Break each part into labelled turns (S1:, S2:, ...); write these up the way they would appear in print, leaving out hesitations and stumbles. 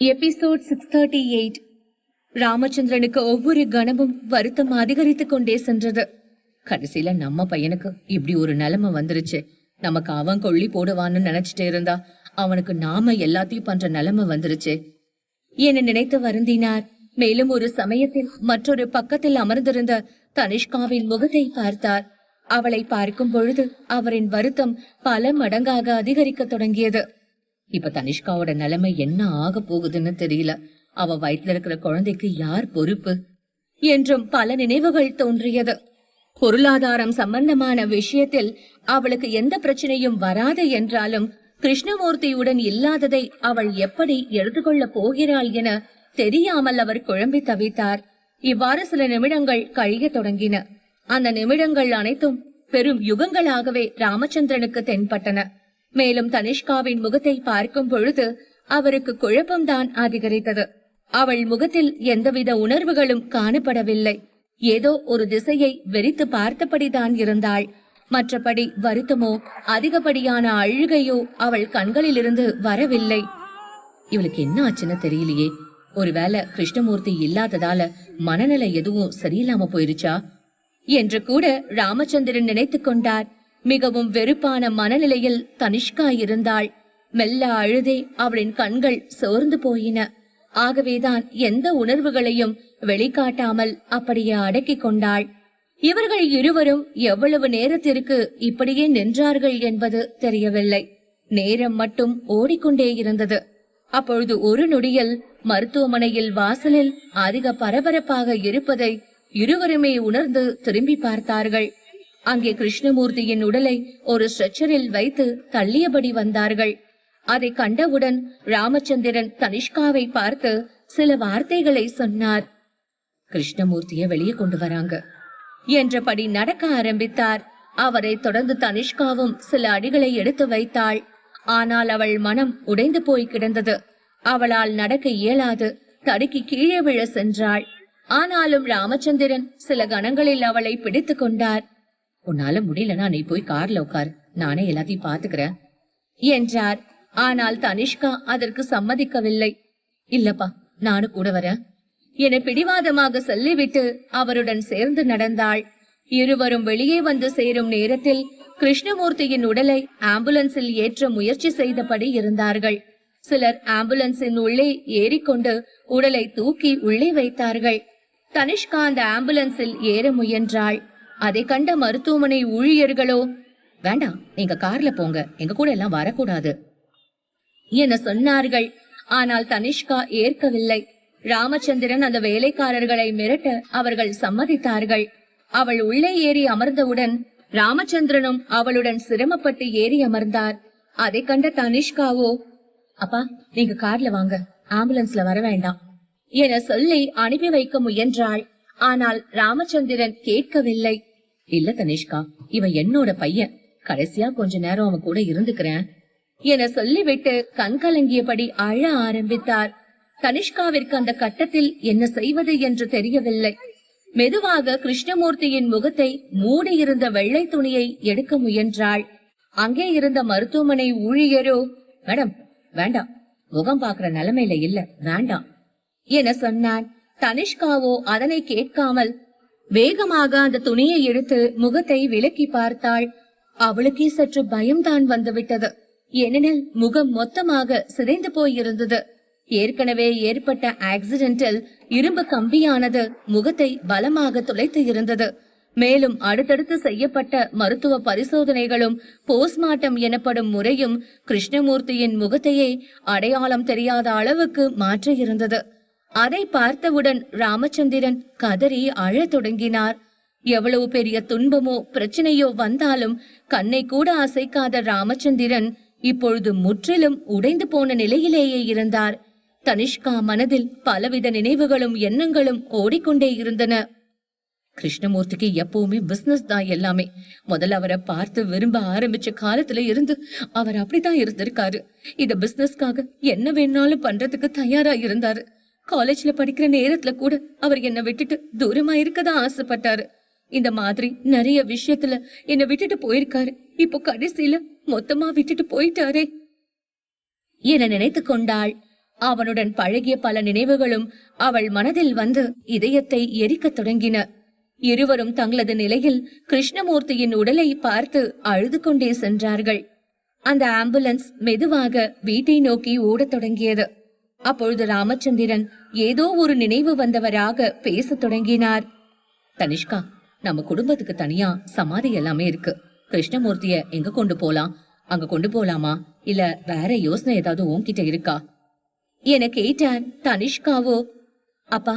S1: Episode 638. ராமச்சந்திரனுக்கு ஒவ்வொரு கணமும் வருத்தம் அதிகரித்துக் கொண்டே சென்றது. கடைசியில நம்ம பையனுக்கு இப்படி ஒரு நிலைமை வந்துருச்சு. நமக்கு அவன் கொள்ளி போடுவான்னு நினைச்சிட்டே இருந்தா அவனுக்கு நாம எல்லாத்தையும் பண்ற நிலைமை வந்துருச்சு என நினைத்து வருந்தினார். மேலும் ஒரு சமயத்தில் மற்றொரு பக்கத்தில் அமர்ந்திருந்த தனிஷ்காவின் முகத்தை பார்த்தார். அவளை பார்க்கும் பொழுது அவரின் வருத்தம் பல மடங்காக அதிகரிக்க தொடங்கியது. இப்ப தனிஷ்காவோட நிலைமை என்ன ஆக போகுதுன்னு தெரியல. அவ வயிற்றுல இருக்கிற குழந்தைக்கு யார் பொறுப்பு என்றும் பல நினைவுகள் தோன்றியது. பொருளாதாரம் சம்பந்தமான விஷயத்தில் அவளுக்கு எந்த பிரச்சனையும் வராது என்றாலும் கிருஷ்ணமூர்த்தியுடன் இல்லாததை அவள் எப்படி எடுத்துக்கொள்ள போகிறாள் என தெரியாமல் அவர் குழம்பி தவித்தார். இவ்வாறு சில நிமிடங்கள் கழிய தொடங்கின. அந்த நிமிடங்கள் அனைத்தும் பெரும் யுகங்களாகவே ராமச்சந்திரனுக்கு தென்பட்டன. மேலும் தனிஷ்காவின் முகத்தை பார்க்கும் பொழுது அவருக்கு குழப்பம்தான் அதிகரித்தது. அவள் முகத்தில் எந்தவித உணர்வுகளும் காணப்படவில்லை. ஏதோ ஒரு திசையை வெறித்து பார்த்தபடிதான் இருந்தாள். மற்றபடி வருத்தமோ அதிகப்படியான அழுகையோ அவள் கண்களிலிருந்து வரவில்லை. இவளுக்கு என்ன ஆச்சுன்னு தெரியலையே. ஒருவேளை கிருஷ்ணமூர்த்தி இல்லாததால மனநிலை எதுவும் சரியில்லாம போயிருச்சா என்று கூட ராமச்சந்திரன் நினைத்து கொண்டார். மிகவும் வெறுப்பான மனநிலையில் தனிஷ்கா இருந்தாள். மெல்ல அழுதே அவளின் கண்கள் சோர்ந்து போயின. ஆகவேதான் எந்த உணர்வுகளையும் வெளிக்காட்டாமல் அப்படியே அடக்கிக் கொண்டாள். இவர்கள் இருவரும் எவ்வளவு நேரத்திற்கு இப்படியே நின்றார்கள் என்பது தெரியவில்லை. நேரம் மட்டும் ஓடிக்கொண்டே இருந்தது. அப்பொழுது ஒரு நொடியில் மருத்துவமனையில் வாசலில் அதிக பரபரப்பாக இருப்பதை இருவருமே உணர்ந்து திரும்பி பார்த்தார்கள். அங்கே கிருஷ்ணமூர்த்தியின் உடலை ஒரு ஸ்ட்ரெச்சரில் வைத்து தள்ளியபடி வந்தார்கள். அதை கண்டவுடன் ராமச்சந்திரன் தனிஷ்காவை பார்த்து சில வார்த்தைகளை சொன்னார். கிருஷ்ணமூர்த்திய வெளியே கொண்டு வராங்க என்றபடி நடக்க ஆரம்பித்தார். அவரை தொடர்ந்து தனிஷ்காவும் சில அடிகளை எடுத்து வைத்தாள். ஆனால் அவள் மனம் உடைந்து போய் கிடந்தது. அவளால் நடக்க இயலாது தடுக்கி கீழே விழ சென்றாள். ஆனாலும் ராமச்சந்திரன் சில கணங்களில் அவளை பிடித்து கொண்டார். உன்னால முடியலன்னா நீ போய் கார்ல உட்கார், நானே எல்லாத்தையும் பாத்துக்கிறேன் என்றார். ஆனால் தனிஷ்கா அதற்கு சம்மதிக்கவில்லை. இல்லப்பா, நானும் கூட வரேன் என பிடிவாதமாக சொல்லிவிட்டு அவருடன் சேர்ந்து நடந்தாள். இருவரும் வெளியே வந்து சேரும் நேரத்தில் கிருஷ்ணமூர்த்தியின் உடலை ஆம்புலன்ஸில் ஏற்ற முயற்சி செய்தபடி இருந்தார்கள். சிலர் ஆம்புலன்ஸின் உள்ளே ஏறிக்கொண்டு உடலை தூக்கி உள்ளே வைத்தார்கள். தனிஷ்கா அந்த ஆம்புலன்ஸில் ஏற முயன்றாள். அதை கண்ட மருத்துவமனை ஊழியர்களோ, வேண்டாம், நீங்க கார்ல போங்க, எங்க கூட எல்லாம் வரக்கூடாது என சொன்னார்கள். ஆனால் தனிஷ்கா ஏற்கவில்லை. ராமச்சந்திரன் அந்த வேலைக்காரர்களை மிரட்ட அவர்கள் சம்மதித்தார்கள். அவள் உள்ளே ஏறி அமர்ந்தவுடன் ராமச்சந்திரனும் அவளுடன் சிரமப்பட்டு ஏறி அமர்ந்தார். அதை கண்ட தனிஷ்காவோ, அப்பா நீங்க கார்ல வாங்க, ஆம்புலன்ஸ்ல வர வேண்டாம் என சொல்லி அனுப்பி வைக்க முயன்றாள். ஆனால் ராமச்சந்திரன் கேட்கவில்லை. இல்ல தனிஷ்கா, இவன் என்னோட பையன், கடைசியா கொஞ்ச நேரம் அவன் கூட இருந்துக்கிறேன் என சொல்லிவிட்டு கண் கலங்கியபடி அழ ஆரம்பித்தார். தனிஷ்காவிற்கு அந்த கட்டத்தில் என்ன செய்வது என்று தெரியவில்லை. மெதுவாக கிருஷ்ணமூர்த்தியின் முகத்தை மூடியிருந்த வெள்ளை துணியை எடுக்க முயன்றாள். அங்கே இருந்த மருத்துவமனை ஊழியரோ, மேடம் வேண்டாம், முகம் பாக்குற நிலைமையில இல்ல, வேண்டாம் என சொன்னான். தனிஷ்காவோ அதனை கேட்காமல் வேகமாக அந்த துணியை எடுத்து முகத்தை விலக்கி பார்த்தாள். அவளுக்கே சற்று பயம்தான் வந்துவிட்டது. ஏனெனில் முகம் மொத்தமாக சிதைந்து போயிருந்தது. ஏற்கனவே ஏற்பட்ட ஆக்சிடென்டில் இரும்பு கம்பியானது முகத்தை பலமாக துளைத்து இருந்தது. மேலும் அடுத்தடுத்து செய்யப்பட்ட மருத்துவ பரிசோதனைகளும் போஸ்ட்மார்ட்டம் எனப்படும் முறையும் கிருஷ்ணமூர்த்தியின் முகத்தையே அடையாளம் தெரியாத அளவுக்கு மாற்றியிருந்தது. அதை பார்த்தவுடன் ராமச்சந்திரன் கதறி அழத் தொடங்கினார். எவ்வளவு பெரிய துன்பமோ பிரச்சனையோ வந்தாலும் கண்ணை கூட அசைக்காத ராமச்சந்திரன் இப்பொழுது முற்றிலும் உடைந்து போன நிலையிலேயே இருந்தார். தனிஷ்கா மனதில் பலவித நினைவுகளும் எண்ணங்களும் ஓடிக்கொண்டே இருந்தன. கிருஷ்ணமூர்த்திக்கு எப்பவுமே பிசினஸ் தான் எல்லாமே. முதல்ல அவரை பார்த்து விரும்ப ஆரம்பிச்ச காலத்துல இருந்து அவர் அப்படித்தான் இருந்திருக்காரு. இந்த பிசினஸ்க்காக என்ன வேணாலும் பண்றதுக்கு தயாரா இருந்தாரு. காலேஜ்ல படிக்கிற நேரத்துல கூட அவர் என்ன விட்டுட்டு தூரமா இருக்கதான் ஆசைப்பட்டாரு. இந்த மாதிரி நிறைய விஷயத்துல என்ன விட்டுட்டு போயிருக்காரு. இப்போ கடைசியில மொத்தமா விட்டுட்டு போயிட்டாரே என நினைத்து கொண்டாள். அவனுடன் பழகிய பல நினைவுகளும் அவள் மனதில் வந்து இதயத்தை எரிக்கத் தொடங்கின. இருவரும் தங்களது நிலையில் கிருஷ்ணமூர்த்தியின் உடலை பார்த்து அழுது கொண்டே சென்றார்கள். அந்த ஆம்புலன்ஸ் மெதுவாக வீட்டை நோக்கி ஓடத் தொடங்கியது. அப்பொழுது ராமச்சந்திரன் ஏதோ ஒரு நினைவு வந்தவராக பேசத் தொடங்கினார். தனிஷ்கா, நம்ம குடும்பத்துக்கு தனியா சமாதி எல்லாமே இருக்கு. கிருஷ்ணமூர்த்திய எங்க கொண்டு போலாம்? அங்க கொண்டு போலாமா, இல்ல வேற யோசனை ஏதாவது உன்கிட்ட இருக்கா என கேட்டார். தனிஷ்காவோ, அப்பா,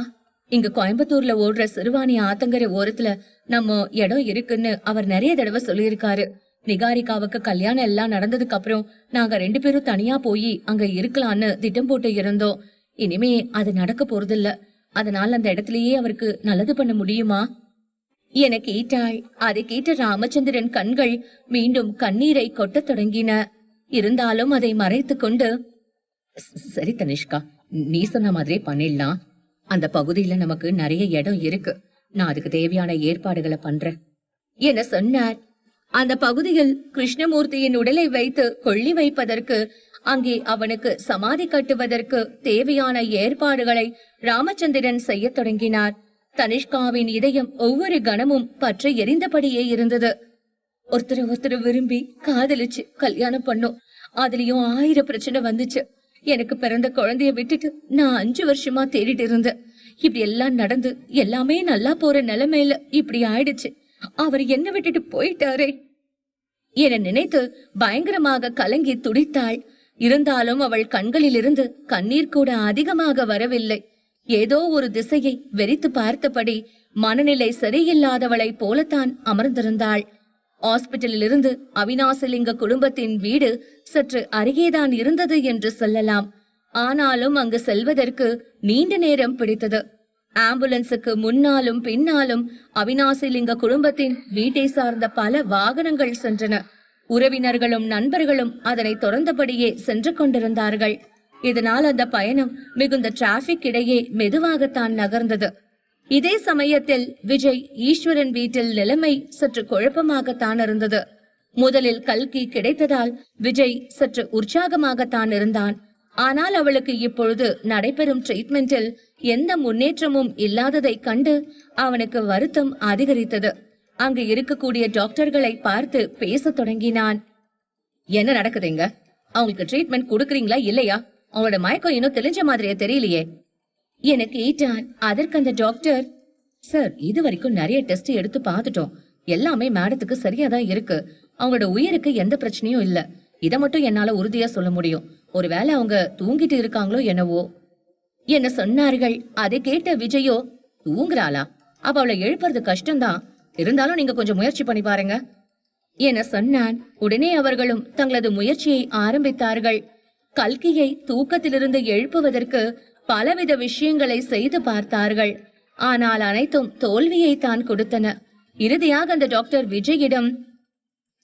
S1: இங்க கோயம்புத்தூர்ல ஓடுற சிறுவாணி ஆத்தங்கரை ஓரத்துல நம்ம இடம் இருக்குன்னு அவர் நிறைய தடவை சொல்லியிருக்காரு. நிகாரிகாவுக்கு கல்யாணம் எல்லாம் நடந்ததுக்கு அப்புறம் நாங்க 2 பேரும் தனியா போய் அங்க இருக்கலான்னு திட்டம் போட்டு இருந்தோம். இனிமே அது நடக்க போறதில்ல. அதனால அந்த இடத்திலேயே அவருக்கு நல்லது பண்ண முடியுமா என கேட்டாள். அதை கேட்ட ராமச்சந்திரன் கண்கள் மீண்டும் கண்ணீரை கொட்டத் தொடங்கின. இருந்தாலும் அதை மறைத்து கொண்டு, சரி தனிஷ்கா, நீ சொன்ன மாதிரியே பண்ணிடலாம். அந்த பகுதியில நமக்கு நிறைய இடம் இருக்கு. நான் அதுக்கு தேவையான ஏற்பாடுகளை பண்றேன் என சொன்னார். அந்த பகுதியில் கிருஷ்ணமூர்த்தியின் உடலை வைத்து கொள்ளி வைப்பதற்கு, அங்கே அவனுக்கு சமாதி கட்டுவதற்கு தேவையான ஏற்பாடுகளை ராமச்சந்திரன் செய்ய தொடங்கினார். தனிஷ்காவின் இதயம் ஒவ்வொரு கணமும் பற்றி எரிந்தபடியே இருந்தது. ஒருத்தர் விரும்பி காதலிச்சு கல்யாணம் பண்ணோம். அதுலயும் 1000 பிரச்சனை வந்துச்சு. எனக்கு பிறந்த குழந்தைய விட்டுட்டு நான் 5 வருஷமா தேடிட்டு இருந்தேன். இப்படி எல்லாம் நடந்து எல்லாமே நல்லா போற நிலைமையில இப்படி ஆயிடுச்சு. அவர் என்ன விட்டுட்டு போயிட்டாரே என நினைத்து பயங்கரமாக கலங்கி துடித்தாள். இருந்தாலும் அவள் கண்களில் இருந்து கண்ணீர் கூட அதிகமாக வரவில்லை. ஏதோ ஒரு திசையை வெறித்து பார்த்தபடி மனநிலை சரியில்லாதவளை போலத்தான் அமர்ந்திருந்தாள். ஹாஸ்பிட்டலில் இருந்து அவினாசிலிங்க குடும்பத்தின் வீடு சற்று அருகேதான் இருந்தது என்று சொல்லலாம். ஆனாலும் அங்கு செல்வதற்கு நீண்ட நேரம் பிடித்தது. ஆம்புலன்ஸுக்கு முன்னாலும் பின்னாலும் அவினாசிலிங்க குடும்பத்தின் வீட்டை சார்ந்த பல வாகனங்கள் சென்றன. உறவினர்களும் நண்பர்களும் அதனை தொடர்ந்தபடியே சென்று கொண்டிருந்தார்கள். இதனால் அந்த பயணம் மிகுந்த டிராபிக் இடையே மெதுவாகத்தான் நகர்ந்தது. இதே சமயத்தில் விஜய் ஈஸ்வரன் வீட்டில் நிலைமை சற்று குழப்பமாகத்தான் இருந்தது. முதலில் கல்கி கிடைத்ததால் விஜய் சற்று உற்சாகமாகத்தான் இருந்தான். ஆனால் அவளுக்கு இப்பொழுது நடைபெறும் ட்ரீட்மெண்டில் எந்த முன்னேற்றமும் இல்லாததை கண்டு அவனுக்கு வருத்தம் அதிகரித்தது. அங்கு இருக்கக்கூடிய டாக்டர்களை பார்த்து பேச தொடங்கினான். என்ன நடக்குதுங்க? அவங்களுக்கு ட்ரீட்மெண்ட் கொடுக்கறீங்களா இல்லையா? அவங்களோட மயக்கம் இன்னும் தெளிஞ்ச மாதிரியே தெரியலையே என கேட்டான். அதற்கு அந்த டாக்டர், சார், இது வரைக்கும் நிறைய டெஸ்ட் எடுத்து பார்த்துட்டோம். எல்லாமே மேடத்துக்கு சரியாதான் இருக்கு. அவங்களோட உயிருக்கு எந்த பிரச்சனையும் இல்ல. இதை மட்டும் என்னால உறுதியா சொல்ல முடியும். ஒருவேளை அவங்க தூங்கிட்டு இருக்காங்களோ என்னவோ என்ன சொன்னார்கள். அதை கேட்ட விஜயோ, தூங்குறாளா? அப்ப அவளை எழுப்புறது கஷ்டம்தான். இருந்தாலும் நீங்க கொஞ்சம் முயற்சி பண்ணி பாருங்க என சொன்னான். உடனே அவர்களும் தங்களது முயற்சியை ஆரம்பித்தார்கள். கல்கியை தூக்கத்திலிருந்து எழுப்புவதற்கு பலவித விஷயங்களை செய்து பார்த்தார்கள். ஆனால் அனைத்தும் தோல்வியை தான் கொடுத்தன. இறுதியாக அந்த டாக்டர் விஜயிடம்,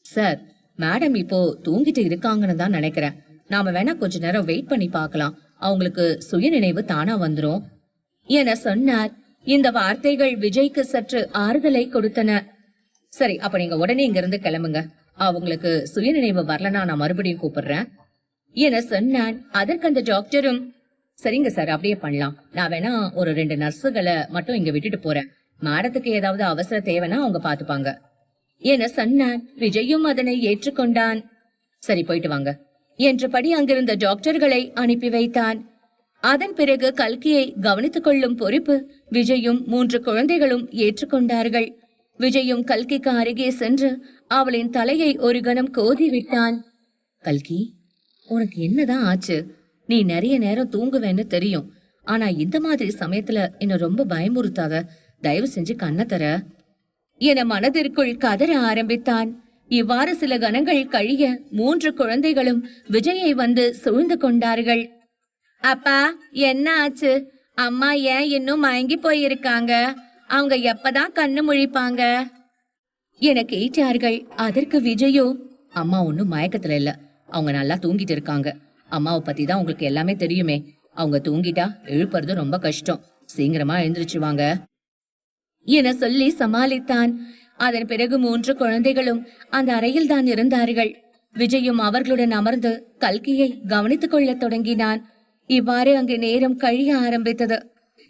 S1: சார், மேடம் இப்போ தூங்கிட்டு இருக்காங்கன்னு தான் நினைக்கிறேன். நாம வேணா கொஞ்ச நேரம் வெயிட் பண்ணி பார்க்கலாம். அவங்களுக்கு சுயநினைவு தானா வந்துரும் என சொன்னார். இந்த வார்த்தைகள் விஜய்க்கு சற்று ஆறுதலை கொடுத்தன. சரி, அப்ப நீங்க உடனே இங்க இருந்து கிளம்புங்க. அவங்களுக்கு சுயநினைவு வரலன்னா நான் மறுபடியும் கூப்பிடுறேன் என சொன்னான். அதற்கு அந்த டாக்டரும், சரிங்க சார், அப்படியே பண்ணலாம். நான் வேணா ஒரு 2 நர்ஸுகளை மட்டும் இங்க விட்டுட்டு போறேன். மேடத்துக்கு ஏதாவது அவசர தேவைன்னா அவங்க பாத்துப்பாங்க என சொன்னான். விஜயும் அதனை ஏற்றுக்கொண்டான். சரி, போயிட்டு வாங்க என்றபடி அங்கிருந்த டாக்டர்களை அனுப்பி வைத்தான். அதன் பிறகு கல்கியை கவனித்துக் கொள்ளும் பொறுப்பு விஜயும் 3 குழந்தைகளும் ஏற்றுக்கொண்டார்கள். விஜயும் கல்கிக்கு அருகே சென்று அவளின் தலையை ஒரு கணம் கோதி விட்டான். கல்கி, உனக்கு என்னதான் ஆச்சு? நீ நிறைய நேரம் தூங்குவேன்னு தெரியும். ஆனா இந்த மாதிரி சமயத்துல என்ன ரொம்ப பயமுறுத்தாத. தயவு செஞ்சு கண்ண தர என மனதிற்குள் கதற ஆரம்பித்தான். இவ்வாறு சில கணங்கள் கழிய 3 குழந்தைகளும் விஜயை வந்து சூழ்ந்து கொண்டார்கள். அப்பா, என்ன ஆச்சு? அம்மா ஏன் இன்னும் மயங்கி போயிருக்காங்க? அவங்க எப்பதான் கண்ணு முழிப்பாங்க என கேட்டார்கள். அதற்கு விஜயோ, அம்மா ஒன்னும் மயக்கத்துல இல்ல, அவங்க நல்லா தூங்கிட்டு இருக்காங்க. அம்மாவை பத்தி தான் உங்களுக்கு எல்லாமே தெரியுமே. அவங்க தூங்கிட்டா எழுப்புறது ரொம்ப கஷ்டம். சீக்கிரமா எழுந்திருச்சுவாங்க என சொல்லி சமாளித்தான். அதன் பிறகு 3 குழந்தைகளும் அந்த அறையில் தான் இருந்தார்கள். விஜயும் அவர்களுடன் அமர்ந்து கல்கியை கவனித்துக் கொள்ள தொடங்கினான். இவ்வாறு அங்கு நேரம் கழிய ஆரம்பித்தது.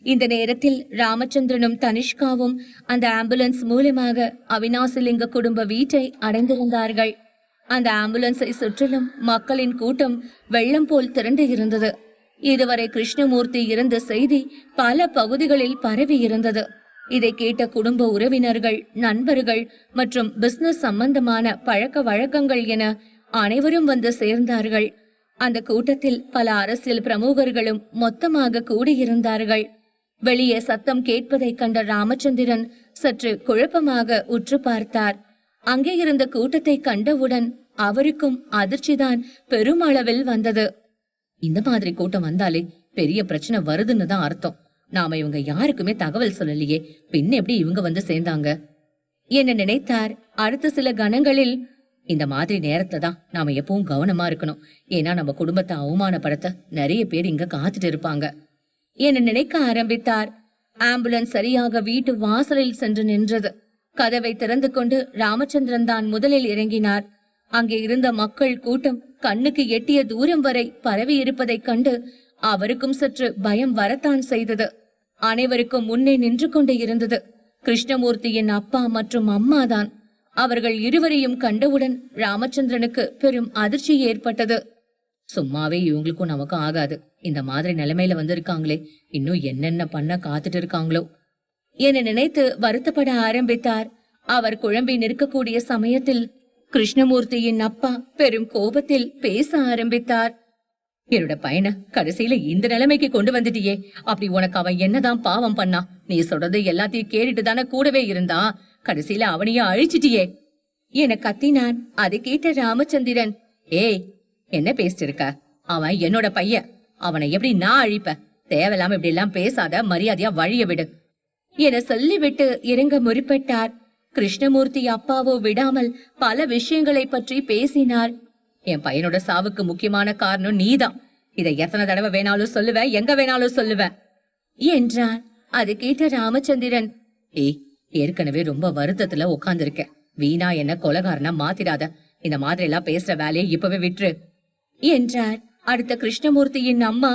S1: இந்த நேரத்தில் ராமச்சந்திரனும் தனிஷ்காவும் அந்த ஆம்புலன்ஸ் மூலமாக அவினாசிலிங்க குடும்ப வீட்டை அடைந்திருந்தார்கள். அந்த ஆம்புலன்ஸை சுற்றிலும் மக்களின் கூட்டம் வெள்ளம் போல் திரண்டு இருந்தது. இதுவரை கிருஷ்ணமூர்த்தி இருந்த செய்தி பல பகுதிகளில் பரவி இருந்தது. இதை கேட்ட குடும்ப உறவினர்கள், நண்பர்கள் மற்றும் பிசினஸ் சம்பந்தமான பழக்க வழக்கங்கள் என அனைவரும் வந்து சேர்ந்தார்கள். அந்த கூட்டத்தில் பல அரசியல் பிரமுகர்களும் மொத்தமாக கூடியிருந்தார்கள். வெளியே சத்தம் கேட்பதை கண்ட ராமச்சந்திரன் சற்று குழப்பமாக உற்று பார்த்தார். அங்கே இருந்த கூட்டத்தை கண்டவுடன் அவருக்கும் அதிர்ச்சிதான் பெருமளவில் வந்தது. இந்த மாதிரி கூட்டம் வந்தாலே பெரிய பிரச்சனை வருதுன்னு தான் அர்த்தம். நாம இவங்க யாருக்குமே தகவல் சொல்லலையே, பின்ன எப்படி இவங்க வந்து சேர்ந்தாங்க என்ன நினைத்தார். அடுத்த சில கணங்களில் இந்த மாதிரி நேரத்துல தான் நாம எப்பவும் கவனமா இருக்கணும். ஏன்னா நம்ம குடும்பத்தை அவமானப்படுத்த நிறைய பேர் இங்க காத்துட்டு இருப்பாங்க என நினைக்க ஆரம்பித்தார். ஆம்புலன்ஸ் சரியாக வீட்டு வாசலில் சென்று நின்றது. கதவை திறந்து கொண்டு ராமச்சந்திரன் தான் முதலில் இறங்கினார். அங்கே இருந்த மக்கள் கூட்டம் கண்ணுக்கு எட்டிய தூரம் வரை பரவி இருப்பதைக் கண்டு அவருக்கும் சற்று பயம் வரத்தான் செய்தது. அனைவருக்கும் முன்னே நின்று கொண்டு இருந்தது கிருஷ்ணமூர்த்தியின் அப்பா மற்றும் அம்மாதான். அவர்கள் இருவரையும் கண்டவுடன் ராமச்சந்திரனுக்கு பெரும் அதிர்ச்சி ஏற்பட்டது. சும்மாவே இவங்களுக்கும் நமக்கும் ஆகாது, இந்த மாதிரி நிலைமையில வந்திருக்காங்களே, இன்னும் என்னென்ன பண்ண காத்துட்டு இருக்காங்களோ என நினைத்து வருத்தப்பட ஆரம்பித்தார். அவர் குழம்பி நிற்கக்கூடிய சமயத்தில் கிருஷ்ணமூர்த்தியின் அப்பா பெரும் கோபத்தில் பேச ஆரம்பித்தார். என்னோட பையனை கடைசியில இந்த நிலைமைக்கு கொண்டு வந்துட்டியே, அப்படி உனக்கு அவன் என்னதான் பாவம் பண்ணா? நீ சொல்றது எல்லாத்தையும் கேட்டுட்டு தானே கூடவே இருந்தா, கடைசியில அவனையே அழிச்சிட்டியே என கத்தினான். அதை கேட்ட ராமச்சந்திரன், ஏய் என்ன பேசிட்டு இருக்க? அவன் என்னோட பையன், அவனை எப்படி நான் அழிப்ப? தேவையில்லாம இப்படி எல்லாம் பேசாத, மரியாதையா வழிய விடு என சொல்லிவிட்டு இறங்க முற்பட்டார். கிருஷ்ணமூர்த்தி அப்பாவோ விடாமல் பல விஷயங்களை பற்றி பேசினார். என் பையனோட சாவுக்கு முக்கியமான காரணம் நீதான், இதை எத்தனை தடவை வேணாலும் சொல்லுவேன், எங்க வேணாலும் சொல்லுவேன் என்றான். அது கேட்ட ராமச்சந்திரன், ஏய் ஏற்கனவே ரொம்ப வருத்தத்துல உட்கார்ந்துருக்க, வீணா என்ன கொலகாரனா மாத்திராத, இந்த மாதிரி எல்லாம் பேசுற வேலையை இப்பவே விட்டுரு என்றார். அடுத்த கிருஷ்ணமூர்த்தியின் அம்மா,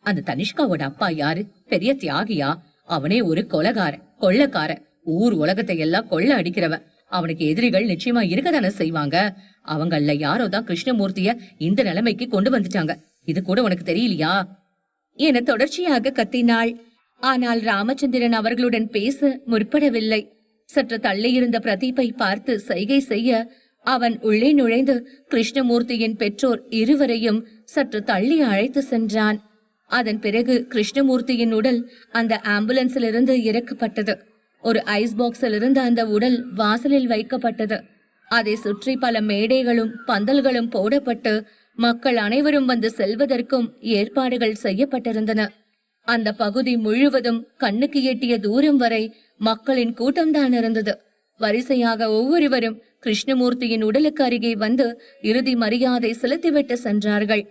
S1: அந்த தனிஷ்காவோட அப்பா யாரு? பெரிய தியாகியா? அவனே ஒரு கொள்ளக்கார, ஊர் உலகத்தை எல்லாம் கொள்ள அடிக்கிறவன். அவனுக்கு எதிரிகள் நிச்சயமா இருக்கதானே செய்வாங்க. அவங்கள யாரோதான் கிருஷ்ணமூர்த்திய இந்த நிலைமைக்கு கொண்டு வந்துட்டாங்க, இது கூட உனக்கு தெரியலையா என தொடர்ச்சியாக கத்தினாள். ஆனால் ராமச்சந்திரன் அவர்களுடன் பேச முற்படவில்லை. சற்று தள்ளி இருந்த பிரதீப்பை பார்த்து சைகை செய்ய அவன் உள்ளே நுழைந்து கிருஷ்ணமூர்த்தியின் பெற்றோர் இருவரையும் சற்று தள்ளி அழைத்து சென்றான். அதன் பிறகு கிருஷ்ணமூர்த்தியின் உடல் அந்த ஆம்புலன்ஸில் இருந்து இறக்கப்பட்டது. ஒரு ஐஸ் பாக்ஸில் இருந்து அந்த உடல் வாசலில் வைக்கப்பட்டது. அதை சுற்றி பல மேடைகளும் பந்தல்களும் போடப்பட்டு மக்கள் அனைவரும் வந்து செல்வதற்கும் ஏற்பாடுகள் செய்யப்பட்டிருந்தன. அந்த பகுதி முழுவதும் கண்ணுக்கு எட்டிய தூரம் வரை மக்களின் கூட்டம்தான் இருந்தது. வரிசையாக ஒவ்வொருவரும் கிருஷ்ணமூர்த்தியின் உடலுக்கு அருகே வந்து இறுதி மரியாதை செலுத்திவிட்டு சென்றார்கள்.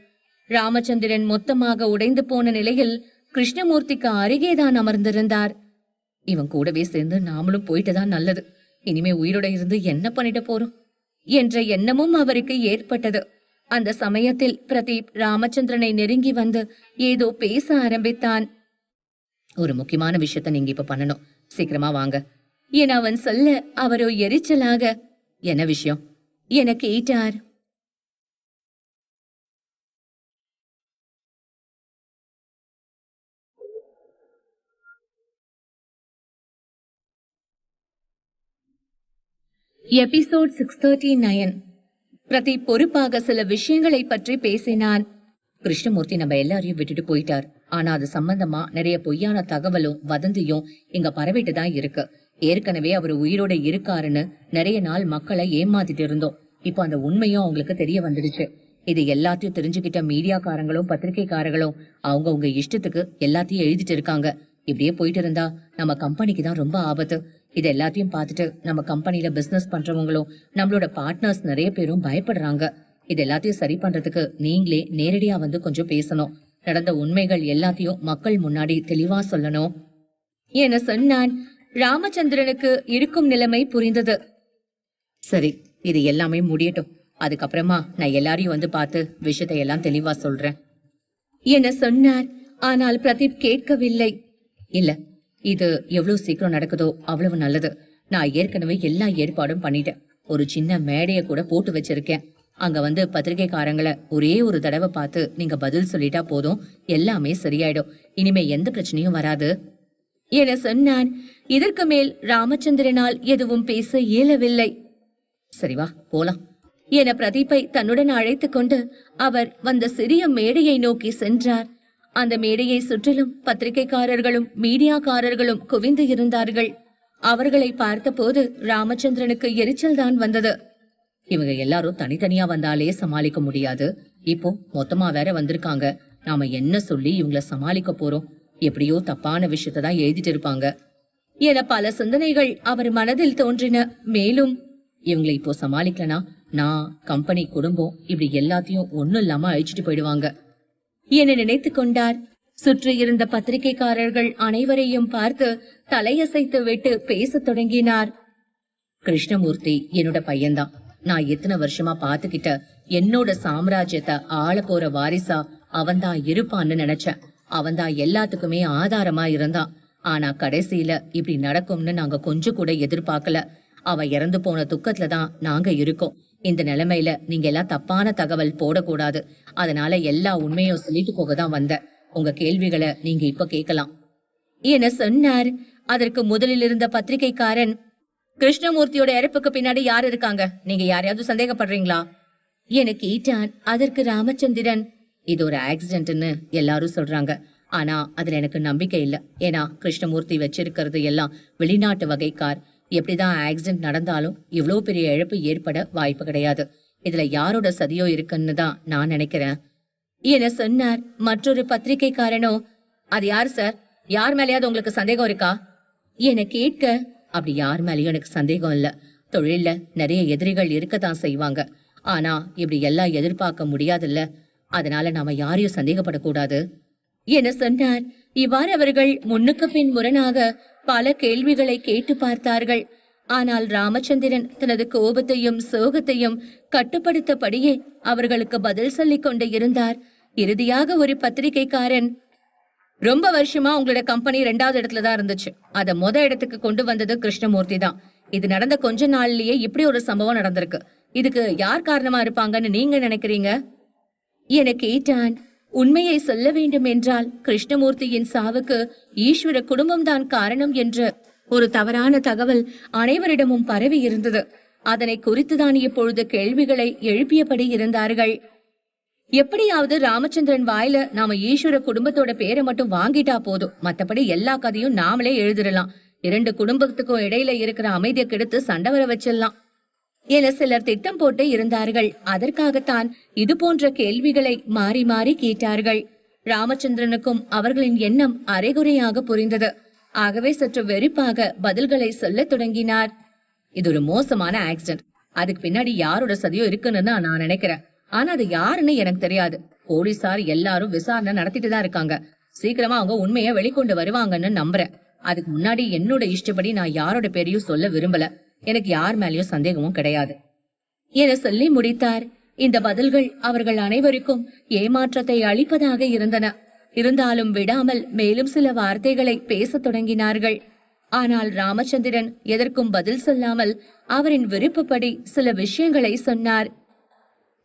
S1: ராமச்சந்திரன் மொத்தமாக உடைந்து போன நிலையில் கிருஷ்ணமூர்த்திக்கு அருகேதான் அமர்ந்திருந்தார். இவன் கூடவே சேர்ந்து நாமளும் போயிட்டுதான் நல்லது, இனிமே உயிரோட இருந்து என்ன பண்ணிட்டு போறோம் என்ற எண்ணமும் அவருக்கு ஏற்பட்டது. அந்த சமயத்தில் பிரதீப் ராமச்சந்திரனை நெருங்கி வந்து ஏதோ பேச ஆரம்பித்தான். ஒரு முக்கியமான விஷயத்த நீங்க இப்ப பண்ணணும், சீக்கிரமா வாங்க என அவன் சொல்ல அவரோ எரிச்சலாக, என்ன விஷயம் என கேட்டார். எபிசோட் 639. பிரதீப் பொறுப்பாக சில விஷயங்களை பற்றி பேசினான். கிருஷ்ணமூர்த்தி நம்ம எல்லாரையும் விட்டுட்டு போயிட்டார். ஆனா அது சம்பந்தமா நிறைய பொய்யான தகவலும் வதந்தியும் இங்க பரவிட்டு தான் இருக்கு. ஏற்கனவே அவர் உயிரோட இருக்காருன்னு நிறைய நாள் மக்களை ஏமாத்திட்டு இருந்தோம். இப்போ அந்த உண்மையும் அவங்களுக்கு தெரிய வந்துடுச்சு. இது எல்லாத்தையும் தெரிஞ்சுக்கிட்ட மீடியாக்காரங்களும் பத்திரிகைக்காரங்களும் அவங்க இஷ்டத்துக்கு எல்லாத்தையும் எழுதிட்டு இருக்காங்க. இப்படியே போயிட்டு இருந்தா நம்ம கம்பெனிக்கு தான் ரொம்ப ஆபத்து. இது எல்லாத்தையும் பார்த்துட்டு நம்ம கம்பெனில பிசினஸ் பண்றவங்களும் நம்மளோட பார்ட்னர்ஸ் நிறைய பேரும் பயப்படுறாங்க. இது எல்லாத்தையும் சரி பண்றதுக்கு நீங்களே நேரடியா வந்து கொஞ்சம் பேசணும். நடந்த உண்மைகள் எல்லாத்தையும் மக்கள் முன்னாடி தெளிவா சொல்லணும் என சொன்னான். ராமச்சந்திரனுக்கு இருக்கும் நிலைமை புரிந்தது. சரி, இது எல்லாமே முடியட்டும், அதுக்கப்புறமா நான் எல்லாரையும் வந்து பார்த்து விஷயத்தை எல்லாம் தெளிவா சொல்றேன் என சொன்னார். ஆனால் பிரதீப் கேட்கவில்லை. இல்ல, இது எவ்வளவு சீக்கிரம் நடக்குதோ அவ்வளவு நல்லது. நான் ஏற்கனவே எல்லா ஏற்பாடும் பண்ணிட்டேன். ஒரு சின்ன மேடைய கூட போட்டு வச்சிருக்கேன். அங்க வந்து பத்திரிகைக்காரங்களை ஒரே ஒரு தடவை பார்த்து நீங்க பதில் சொல்லிட்டா போதும், எல்லாமே சரியாயிடும். இனிமே எந்த பிரச்சனையும் வராது என சொன்னான். இதற்கு மேல் ராமச்சந்திரனால் எதுவும் பேச இயலவில்லை. சரி வா போலாம் என பிரதீப்பை தன்னுடன் அழைத்துக் கொண்டு அவர் வந்த சிறிய மேடையை நோக்கி சென்றார். அந்த மேடையை சுற்றிலும் பத்திரிகைக்காரர்களும் மீடியாக்காரர்களும் குவிந்து இருந்தார்கள். அவர்களை பார்த்தபோது ராமச்சந்திரனுக்கு எரிச்சல் தான் வந்தது. இவங்க எல்லாரும் தனித்தனியா வந்தாலே சமாளிக்க முடியாது. இப்போ மொத்தமா வேற வந்திருக்காங்க. நாம என்ன சொல்லி இவங்கள சமாளிக்க போறோம்? எப்படியோ தப்பான விஷயத்தான் எழுதிட்டு இருப்பாங்க என பல சிந்தனைகள் அவர் மனதில் தோன்றின. மேலும் இவங்களை இப்போ சமாளிக்கலனா நான், கம்பெனி, குடும்பம் இப்படி எல்லாத்தையும் ஒண்ணும் இல்லாம அழிச்சிட்டு போயிடுவாங்க என நினைத்து கொண்டார். சுற்றி இருந்த பத்திரிகைக்காரர்கள் அனைவரையும் பார்த்து தலையசைத்து விட்டு பேசத் தொடங்கினார். கிருஷ்ணமூர்த்தி என்னோட பையன்தான். நான் எத்தனை வருஷமா பாத்துக்கிட்ட என்னோட சாம்ராஜ்யத்தை ஆள போற வாரிசா அவன்தான் இருப்பான்னு நினைச்சேன். அவன்தான் எல்லாத்துக்குமே ஆதாரமா இருந்தான். ஆனா கடைசியில இப்படி நடக்கும்னு நாங்க கொஞ்சம் கூட எதிர்பார்க்கல. அவன் இறந்து போன துக்கத்துலதான் நாங்க இருக்கோம். இந்த நிலைமையில நீங்க எல்லாம் தப்பான தகவல் போடக்கூடாது. அதனால எல்லா உண்மையும் சொல்லிட்டு போகதான் வந்த. உங்க கேள்விகளை நீங்க இப்ப கேட்கலாம் என சொன்னார். அதற்கு முதலில் இருந்த பத்திரிகைக்காரன், கிருஷ்ணமூர்த்தியோட இறப்புக்கு பின்னாடி யார் இருக்காங்க? நீங்க யாரையாவது சந்தேகப்படுறீங்களா என கேட்டான். அதற்கு ராமச்சந்திரன், இது ஒரு ஆக்சிடென்ட்னு எல்லாரும் சொல்றாங்க. ஆனா அதுல எனக்கு நம்பிக்கை இல்ல. ஏன்னா கிருஷ்ணமூர்த்தி வச்சிருக்கிறது எல்லாம் வெளிநாட்டு வகை கார். எப்படிதான் ஆக்சிடென்ட் நடந்தாலும் இவ்வளவு பெரிய இழப்பு ஏற்பட வாய்ப்பு கிடையாது. இதுல யாரோட சதியோ இருக்குன்னு தான் நான் நினைக்கிறேன் என சொன்னார். மற்றொரு பத்திரிகைக்காரனோ, அது யாரு சார்? யார் மேலேயாவது உங்களுக்கு சந்தேகம் இருக்கா என கேட்க, அப்படி யார் மேலேயும் எனக்கு சந்தேகம் இல்ல. தொழில்ல நிறைய எதிரிகள் இருக்கத்தான் செய்வாங்க. ஆனா இப்படி எல்லாம் எதிர்பார்க்க முடியாதுல்ல. அதனால நாம யாரையும் சந்தேகப்படக்கூடாது என சொன்னார். இவ்வாறு அவர்கள் முன்னுக்கு பின் முரணாக பல கேள்விகளை கேட்டு பார்த்தார்கள். ஆனால் ராமச்சந்திரன் தனது கோபத்தையும் சோகத்தையும் கட்டுப்படுத்தபடியே அவர்களுக்கு பதில் சொல்லிக் கொண்டு இருந்தார். இறுதியாக ஒரு பத்திரிகைக்காரன், ரொம்ப வருஷமா உங்களோட கம்பெனி 2வது இடத்துல தான் இருந்துச்சு. அத இடத்துக்கு கொண்டு வந்தது கிருஷ்ணமூர்த்தி தான். இது நடந்த கொஞ்ச நாள்லயே இப்படி ஒரு சம்பவம் நடந்திருக்கு. இதுக்கு யார் காரணமா இருப்பாங்கன்னு நீங்க நினைக்கிறீங்க என கேட்டான். உண்மையை சொல்ல வேண்டும் என்றால் கிருஷ்ணமூர்த்தியின் சாவுக்கு ஈஸ்வர குடும்பம்தான் காரணம் என்ற ஒரு தவறான தகவல் அனைவரிடமும் பரவி இருந்தது. அதனை குறித்துதான் இப்பொழுது கேள்விகளை எழுப்பியபடி இருந்தார்கள். எப்படியாவது ராமச்சந்திரன் வாயில நாம ஈஸ்வர குடும்பத்தோட பேரை மட்டும் வாங்கிட்டா போதும். மத்தபடி எல்லா கதையும் நாமளே எழுதிடலாம். 2 குடும்பத்துக்கும் இடையில இருக்கிற அமைதியை கெடுத்து சண்டை வர வச்சிடலாம் என சிலர் திட்டம் போட்டு இருந்தார்கள். அதற்காகத்தான் இது போன்ற கேள்விகளை மாறி மாறி கேட்டார்கள். ராமச்சந்திரனுக்கும் அவர்களின் எண்ணம் அரைகுறையாக புரிந்தது. ஆகவே சற்று வெறுப்பாக பதில்களை சொல்ல தொடங்கினார். இது ஒரு மோசமான ஆக்சிடென்ட். அதுக்கு பின்னாடி யாரோட சதியோ இருக்குன்னு நான் நினைக்கிறேன். ஆனா அது யாருன்னு எனக்கு தெரியாது. போலீசார் எல்லாரும் விசாரணை நடத்திட்டு தான் இருக்காங்க. சீக்கிரமா அவங்க உண்மையை வெளிக்கொண்டு வருவாங்கன்னு நம்புறேன். அதுக்கு முன்னாடி என்னோட இஷ்டப்படி நான் யாரோட பேரையும் சொல்ல விரும்பல. எனக்கு யார் மேலேயும் சந்தேகமும் கிடையாது என சொல்லி முடித்தார். இந்த பதில்கள் அவர்கள் அனைவருக்கும் ஏமாற்றத்தை அளிப்பதாக இருந்தன. இருந்தாலும் விடாமல் மேலும் சில வார்த்தைகளை பேசத் தொடங்கினார்கள். ஆனால் ராமச்சந்திரன் எதற்கும் பதில் சொல்லாமல் அவரின் விருப்பப்படி சில விஷயங்களை சொன்னார்.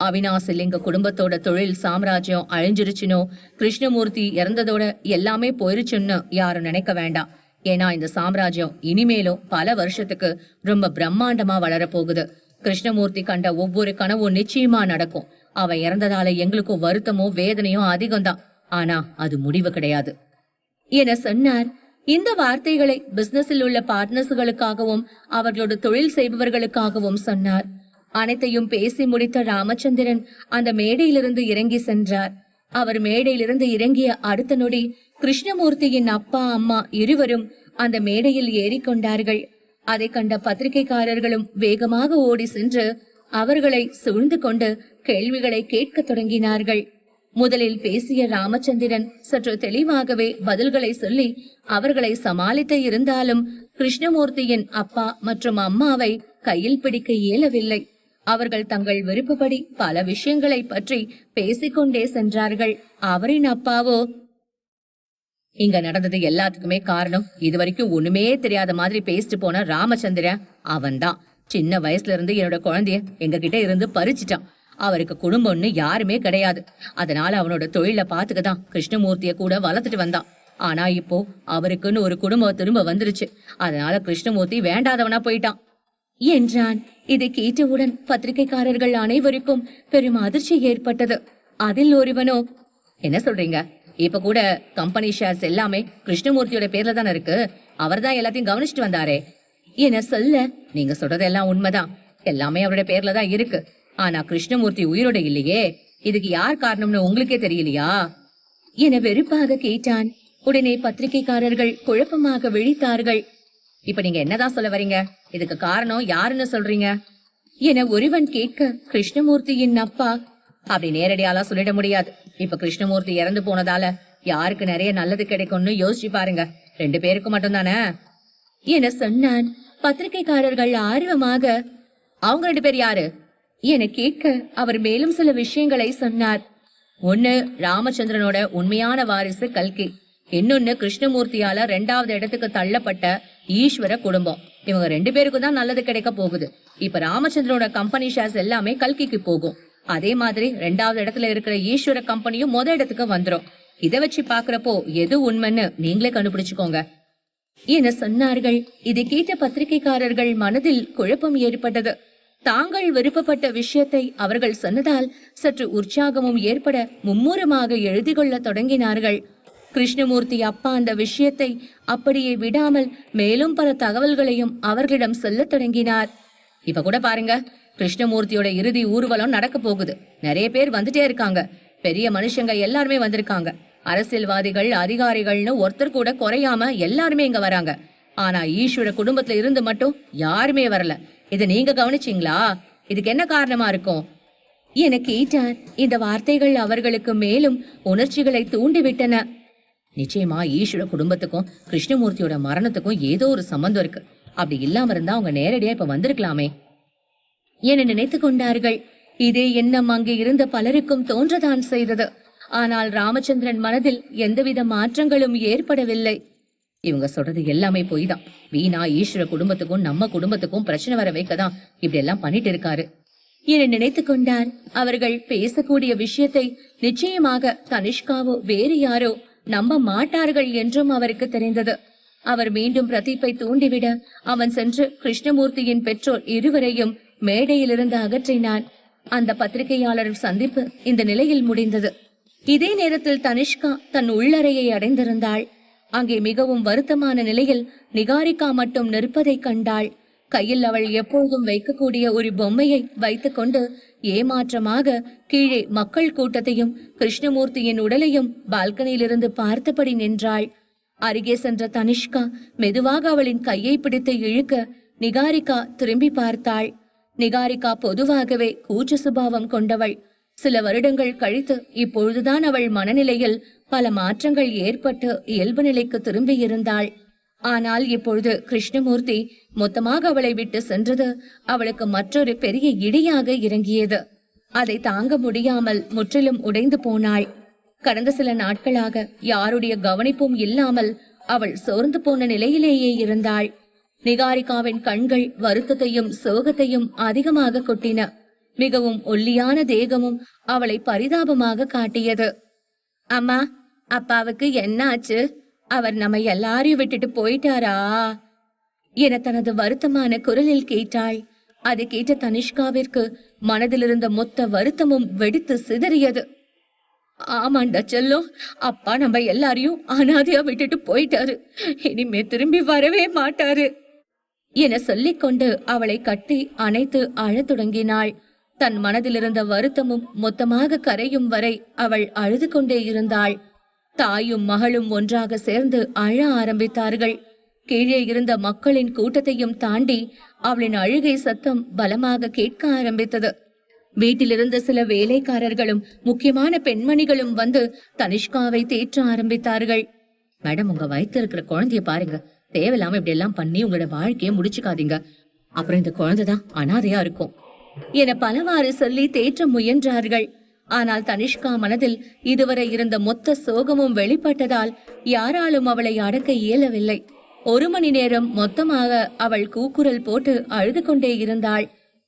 S1: அவினாசில் எங்க குடும்பத்தோட தொழில் சாம்ராஜ்யம் அழிஞ்சிருச்சுனோ, கிருஷ்ணமூர்த்தி இறந்ததோட எல்லாமே போயிருச்சுன்னு யாரும் நினைக்க வேண்டாம். ஏன்னா இந்த சாம்ராஜ்யம் இனிமேலும் பல வருஷத்துக்கு ரொம்ப பிரம்மாண்டமா வளரப்போகுது. கிருஷ்ணமூர்த்தி கண்ட ஒவ்வொரு கனவும் நிச்சயமா நடக்கும். அவ இறந்ததால எங்களுக்கும் வருத்தமோ வேதனையோ அதிகம்தான். ஆனா அது முடிவு கிடையாது என சொன்னார். இந்த வார்த்தைகளை பிசினஸில் உள்ள பார்ட்னர்ஸ்களுக்காகவும் அவர்களோட தொழில் செய்பவர்களுக்காகவும் சொன்னார். அனைத்தையும் பேசி முடித்த ராமச்சந்திரன் அந்த மேடையிலிருந்து இறங்கி சென்றார். அவர் மேடையிலிருந்து இறங்கிய அடுத்த நொடி கிருஷ்ணமூர்த்தியின் அப்பா அம்மா இருவரும் அந்த மேடையில் ஏறிக்கொண்டார்கள். அதை கண்ட பத்திரிகைக்காரர்களும் வேகமாக ஓடி சென்று அவர்களை சூழ்ந்து கொண்டு கேள்விகளை கேட்க தொடங்கினார்கள். முதலில் பேசிய ராமச்சந்திரன் சற்று தெளிவாகவே பதில்களை சொல்லி அவர்களை சமாளித்து இருந்தாலும் கிருஷ்ணமூர்த்தியின் அப்பா மற்றும் அம்மாவை கையில் பிடிக்க இயலவில்லை. அவர்கள் தங்கள் விருப்பப்படி பல விஷயங்களை பற்றி பேசிக்கொண்டே சென்றார்கள். அவரின் அப்பாவோ, இங்க நடந்தது எல்லாத்துக்குமே காரணம் இதுவரைக்கும் ஒண்ணுமே தெரியாத மாதிரி பேசிட்டு போன ராமச்சந்திரன். அவன்தான் சின்ன வயசுல இருந்து என்னோட குழந்தைய எங்க கிட்ட இருந்து பறிச்சிட்டான். அவருக்கு குடும்பம்னு யாருமே கிடையாது. அதனால அவனோட தொழில பாத்துக்கதான் கிருஷ்ணமூர்த்திய கூட வளர்த்துட்டு வந்தான். ஆனா இப்போ அவருக்குன்னு ஒரு குடும்பம் திரும்ப வந்துருச்சு. அதனால கிருஷ்ணமூர்த்தி வேண்டாதவனா போயிட்டான் என்றான். இதை கேட்டவுடன் பத்திரிகைக்காரர்கள் அனைவருக்கும் பெரும் அதிர்ச்சி ஏற்பட்டது. அதில் ஒருவனோ, என்ன சொல்றீங்க? இப்ப கூட கம்பெனி ஷேர்ஸ் எல்லாமே கிருஷ்ணமூர்த்தியோட பேர்ல தானே இருக்கு. அவர் தான் எல்லாத்தையும் கவனிச்சுட்டு வந்தாரே என சொல்ல, நீங்க சொல்றதெல்லாம் உண்மைதான், எல்லாமே அவருடைய பேர்ல தான் இருக்கு. ஆனா கிருஷ்ணமூர்த்தி உயிரோட இல்லையே, இதுக்கு யார் காரணம்னு உங்களுக்கே தெரியலையா என வெறுப்பாக கேட்டான். உடனே பத்திரிகைக்காரர்கள் குழப்பமாக விழித்தார்கள். இப்ப நீங்க என்னதான் சொல்ல வரீங்க? இதுக்கு காரணம் யாருன்னு சொல்றீங்க என ஒருவன் கேட்க, கிருஷ்ணமூர்த்தியின் அப்பா. அப்படி நேரடியாலாம் சொல்லிட முடியாது. இப்ப கிருஷ்ணமூர்த்தி இறந்து போனதால யாருக்கு நிறைய நல்லது கிடைக்கும்னு யோசிச்சு பாருங்க. 2 பேருக்கு மட்டும் தானே என சொன்னான். பத்திரிகைக்காரர்கள் ஆர்வமாக, அவங்க 2 பேர் யாரு என கேட்க, அவர் மேலும் சில விஷயங்களை சொன்னார். ஒண்ணு, ராமச்சந்திரனோட உண்மையான வாரிசு கல்கி. இன்னொன்னு, கிருஷ்ணமூர்த்தியால 2வது இடத்துக்கு தள்ளப்பட்ட ஈஸ்வர குடும்பம். இவங்க 2 பேருக்கும் தான் நல்லது கிடைக்க போகுது. இப்ப ராமச்சந்திரனோட கம்பெனி ஷேர்ஸ் எல்லாமே கல்கிக்கு போகும். அதே மாதிரி 2வது இடத்துல இருக்கிற ஈஸ்வர கம்பெனியும் இடத்துக்கு வந்துரும். இத வச்சு பாக்குறப்போ எது உண்மைன்னு நீங்களே கண்டுபிடிச்சுக்கோங்க என சொன்னார்கள். இதை கேட்ட பத்திரிகைக்காரர்கள் மனதில் குழப்பம் ஏற்பட்டது. தாங்கள் விருப்பப்பட்ட விஷயத்தை அவர்கள் சொன்னதால் சற்று உற்சாகமும் ஏற்பட மும்முரமாக எழுதி கொள்ள தொடங்கினார்கள். கிருஷ்ணமூர்த்தி அப்பா அந்த விஷயத்தை அப்படியே விடாமல் மேலும் பல தகவல்களையும் அவர்களிடம் சொல்ல தொடங்கினார். இப்ப கூட பாருங்க, கிருஷ்ணமூர்த்தியோட இறுதி ஊர்வலம் நடக்க போகுது. நிறைய பேர் வந்துட்டே இருக்காங்க. பெரிய மனுஷங்க எல்லாருமே வந்திருக்காங்க. அரசியல்வாதிகள், அதிகாரிகள்னு ஒருத்தர் கூட குறையாம எல்லாருமே இங்க வராங்க. ஆனா ஈஸ்வர குடும்பத்துல இருந்து மட்டும் யாருமே வரல. இத நீங்க கவனிச்சீங்களா? இதுக்கு என்ன காரணமா இருக்கும் என கேட்டார். இந்த வார்த்தைகள் அவர்களுக்கு மேலும் உணர்ச்சிகளை தூண்டிவிட்டன. நிச்சயமா ஈஸ்வர குடும்பத்துக்கும் கிருஷ்ணமூர்த்தியோட மரணத்துக்கும் ஏதோ ஒரு சம்பந்தம் இருக்கு. அப்படி இல்லாம இருந்தா அவங்க நேரடியா இப்ப வந்திருக்கலாமே என நினைத்து கொண்டார்கள். இதே எண்ணம் அங்கே இருந்த பலருக்கும் தோன்றதான் செய்தது. ஆனால் ராமச்சந்திரன் மனதில் எந்தவித மாற்றங்களும் ஏற்படவில்லை. இவங்க சொல்றது எல்லாமே பொய் தான். வீணா ஈஸ்வர குடும்பத்துக்கும் நம்ம குடும்பத்துக்கும் பிரச்சனை வர வைக்கதான் இப்படி எல்லாம் பண்ணிட்டு இருக்காரு என நினைத்து கொண்டார். அவர்கள் பேசக்கூடிய விஷயத்தை நிச்சயமாக தனிஷ்காவோ வேறு யாரோ நம்ப மாட்டார்கள் என்றும் அவருக்கு தெரிந்தது. அவர் மீண்டும் பிரதீப்பை தூண்டிவிட அவன் சென்று கிருஷ்ணமூர்த்தியின் பெற்றோர் இருவரையும் மேடையிலிருந்து அகற்றினான். அந்த பத்திரிகையாளர் சந்திப்பு இந்த நிலையில் முடிந்தது. இதே நேரத்தில் தனிஷ்கா தன் உள்ளறையை அடைந்திருந்தாள். அங்கே மிகவும் வருத்தமான நிலையில் நிகாரிகா மட்டும் நிற்பதை கண்டாள். கையில் அவள் எப்போதும் வைக்கக்கூடிய ஒரு பொம்மையை வைத்துக்கொண்டு ஏமாற்றமாக கீழே மக்கள் கூட்டத்தையும் கிருஷ்ணமூர்த்தியின் உடலையும் பால்கனியிலிருந்து பார்த்தபடி நின்றாள். அருகே சென்ற தனிஷ்கா மெதுவாக அவளின் கையை பிடித்து இழுக்க நிகாரிகா திரும்பி பார்த்தாள். நிகாரிகா பொதுவாகவே கூச்ச சுபாவம் கொண்டவள். சில வருடங்கள் கழித்து இப்பொழுதுதான் அவள் மனநிலையில் பல மாற்றங்கள் ஏற்பட்டு இயல்பு நிலைக்கு திரும்பி இருந்தாள். ஆனால் இப்பொழுது கிருஷ்ணமூர்த்தி மொத்தமாக அவளை விட்டு சென்றது அவளுக்கு மற்றொரு பெரிய இடியாக இறங்கியது. அதை தாங்க முடியாமல் முற்றிலும் உடைந்து போனாள். கடந்த சில நாட்களாக யாருடைய கவனிப்பும் இல்லாமல் அவள் சோர்ந்து போன நிலையிலேயே இருந்தாள். நிகாரிகாவின் கண்கள் வருத்தத்தையும் சோகத்தையும் அதிகமாக கொட்டின. மிகவும் ஒல்லியான தேகமும் அவளை பரிதாபமாக காட்டியது. அம்மா, அப்பாவுக்கு என்ன ஆச்சு? அவர் நம்ம எல்லாரையும் விட்டுட்டு போயிட்டாரா என தனது வருத்தமான குரலில் கேட்டாள். அதை கேட்ட தனிஷ்காவிற்கு மனதிலிருந்த மொத்த வருத்தமும் வெடித்து சிதறியது. ஆமாண்டா செல்லம், அப்பா நம்ம எல்லாரையும் அனாதையா விட்டுட்டு போயிட்டாரு. இனிமே திரும்பி வரவே மாட்டாரு என சொல்லிக்கொண்டு அவளை கட்டி அணைத்து அழத் தொடங்கினாள். தன் மனதிலிருந்த வருத்தமும் மொத்தமாக கரையும் வரை அவள் அழுது கொண்டே இருந்தாள். தாயும் மகளும் ஒன்றாக சேர்ந்து அழ ஆரம்பித்தார்கள். கீழே இருந்த மக்களின் கூட்டத்தையும் தாண்டி அவளின் அழுகை சத்தம் பலமாக கேட்க ஆரம்பித்தது. வீட்டிலிருந்த சில வேலைக்காரர்களும் முக்கியமான பெண்மணிகளும் வந்து தனிஷ்காவை தேற்ற ஆரம்பித்தார்கள். மேடம், உங்க வயித்துல இருக்கிற குழந்தைய பாருங்க. தேவையில்லாம இப்படி எல்லாம் பண்ணி உங்களோட வாழ்க்கையை முடிச்சுக்காதீங்க. அப்புறம் இந்த குழந்தைதான் அனாதையா இருக்கும் என பலவாறு சொல்லி தேற்ற முயன்றார்கள். ஆனால் தனிஷ்கா மனதில் இதுவரை இருந்த மொத்த சோகமும் வெளிப்பட்டதால் யாராலும் அவளை அடக்க இயலவில்லை. 1 மணி நேரம் மொத்தமாக அவள் கூக்குரல் போட்டு அழுது கொண்டே இருந்தாள்.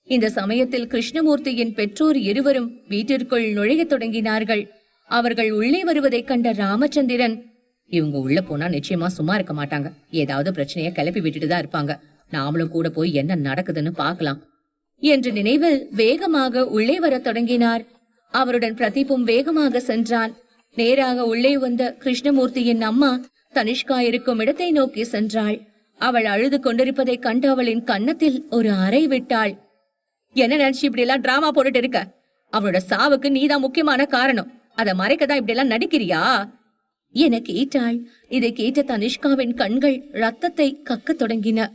S1: இந்த சமயத்தில் கிருஷ்ணமூர்த்தியின் பெற்றோர் இருவரும் வீட்டிற்குள் நுழைய தொடங்கினார்கள். அவர்கள் உள்ளே வருவதைக் கண்ட ராமச்சந்திரன், இவங்க உள்ள போனா நிச்சயமா சும்மா இருக்க மாட்டாங்க, ஏதாவது பிரச்சனைய கிளப்பி விட்டுட்டு தான் இருப்பாங்க, நாமளும் கூட போய் என்ன நடக்குதுன்னு பார்க்கலாம் என்ற நினைவில் வேகமாக உள்ளே வர தொடங்கினார். அவருடன் பிரதீப்பும் வேகமாக சென்றான். நேராக உள்ளே வந்த கிருஷ்ணமூர்த்தியின் அம்மா தனிஷ்கா இருக்கும் இடத்தை நோக்கி சென்றாள். அவள் அழுது கொண்டிருப்பதை கண்டு அவளின் கன்னத்தில் ஒரு அறை விட்டாள். என்ன நினைச்சு இப்படி எல்லாம் டிராமா போட்டுட்டு இருக்க? அவளோட சாவுக்கு நீதான் முக்கியமான காரணம், அதை மறைக்கதான் இப்படி எல்லாம் நடிக்கிறியா என கேட்டாள். இதை கேட்ட தனிஷ்காவின் கண்கள் ரத்தத்தை கக்க தொடங்கின.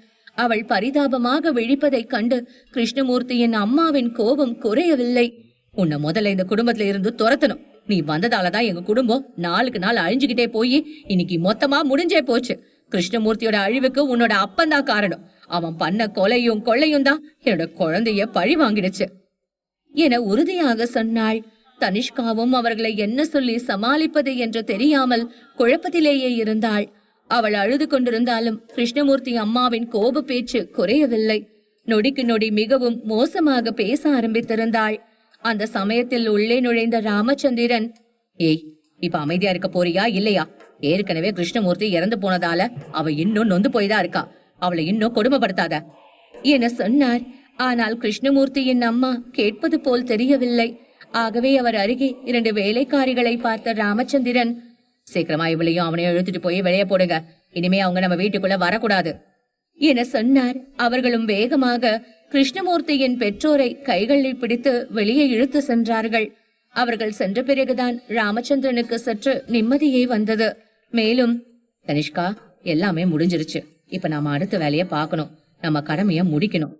S1: அவள் பரிதாபமாக விழிப்பதைக் கண்டு கிருஷ்ணமூர்த்தியின் அம்மாவின் கோபம் குறையவில்லை. உன்னை முதல்ல இந்த குடும்பத்துல இருந்து துரத்தணும். நீ வந்ததாலதான் எங்க குடும்பம் நாளுக்கு நாள் அழிஞ்சுகிட்டே போய் இன்னைக்கு மொத்தமா முடிஞ்சே போச்சு. கிருஷ்ணமூர்த்தியோட அழிவுக்கு உன்னோட அப்பந்தான் காரணம். அவன் பண்ண கொலையும் கொள்ளையும் தான் என்னோட குழந்தைய பழி வாங்கிடுச்சு என உறுதியாக சொன்னாள். தனிஷ்காவும் அவர்களை என்ன சொல்லி சமாளிப்பது என்று தெரியாமல் குழப்பத்திலேயே இருந்தாள். அவள் அழுது கொண்டிருந்தாலும் கிருஷ்ணமூர்த்தி அம்மாவின் கோப பேச்சு குறையவில்லை. நொடிக்கு நொடி மிகவும் மோசமாக பேச ஆரம்பித்திருந்தாள். அந்த சமயத்தில் உள்ளே நுழைந்த ராமச்சந்திரன், ஏய், இப்ப அமைதியா இருக்க போறியா இல்லையா? ஏற்கனவே கிருஷ்ணமூர்த்தி இறந்து போனதால அவ இன்னும் நொந்து போய்தான் இருக்கா, அவளை இன்னும் கொடுமைப்படுத்தாத என சொன்னார். ஆனால் கிருஷ்ணமூர்த்தியின் அம்மா கேட்பது போல் தெரியவில்லை. ஆகவே அவர் அருகே 2 வேலைக்காரிகளை பார்த்த ராமச்சந்திரன், சீக்கிரமா இவளையும் அவனையும் இழுத்துட்டு போய் வெளியே போடுங்க, இனிமே அவங்க நம்ம வீட்டுக்குள்ள வரக்கூடாது என சொன்னார். அவர்களும் வேகமாக கிருஷ்ணமூர்த்தியின் பெற்றோரை கைகளில் பிடித்து வெளியே இழுத்து சென்றார்கள். அவர்கள் சென்ற பிறகுதான் ராமச்சந்திரனுக்கு சற்று நிம்மதியே வந்தது. மேலும், தனிஷ்கா, எல்லாமே முடிஞ்சிருச்சு, இப்ப நாம அடுத்த வேலைய பார்க்கணும், நம்ம கடமைய முடிக்கணும்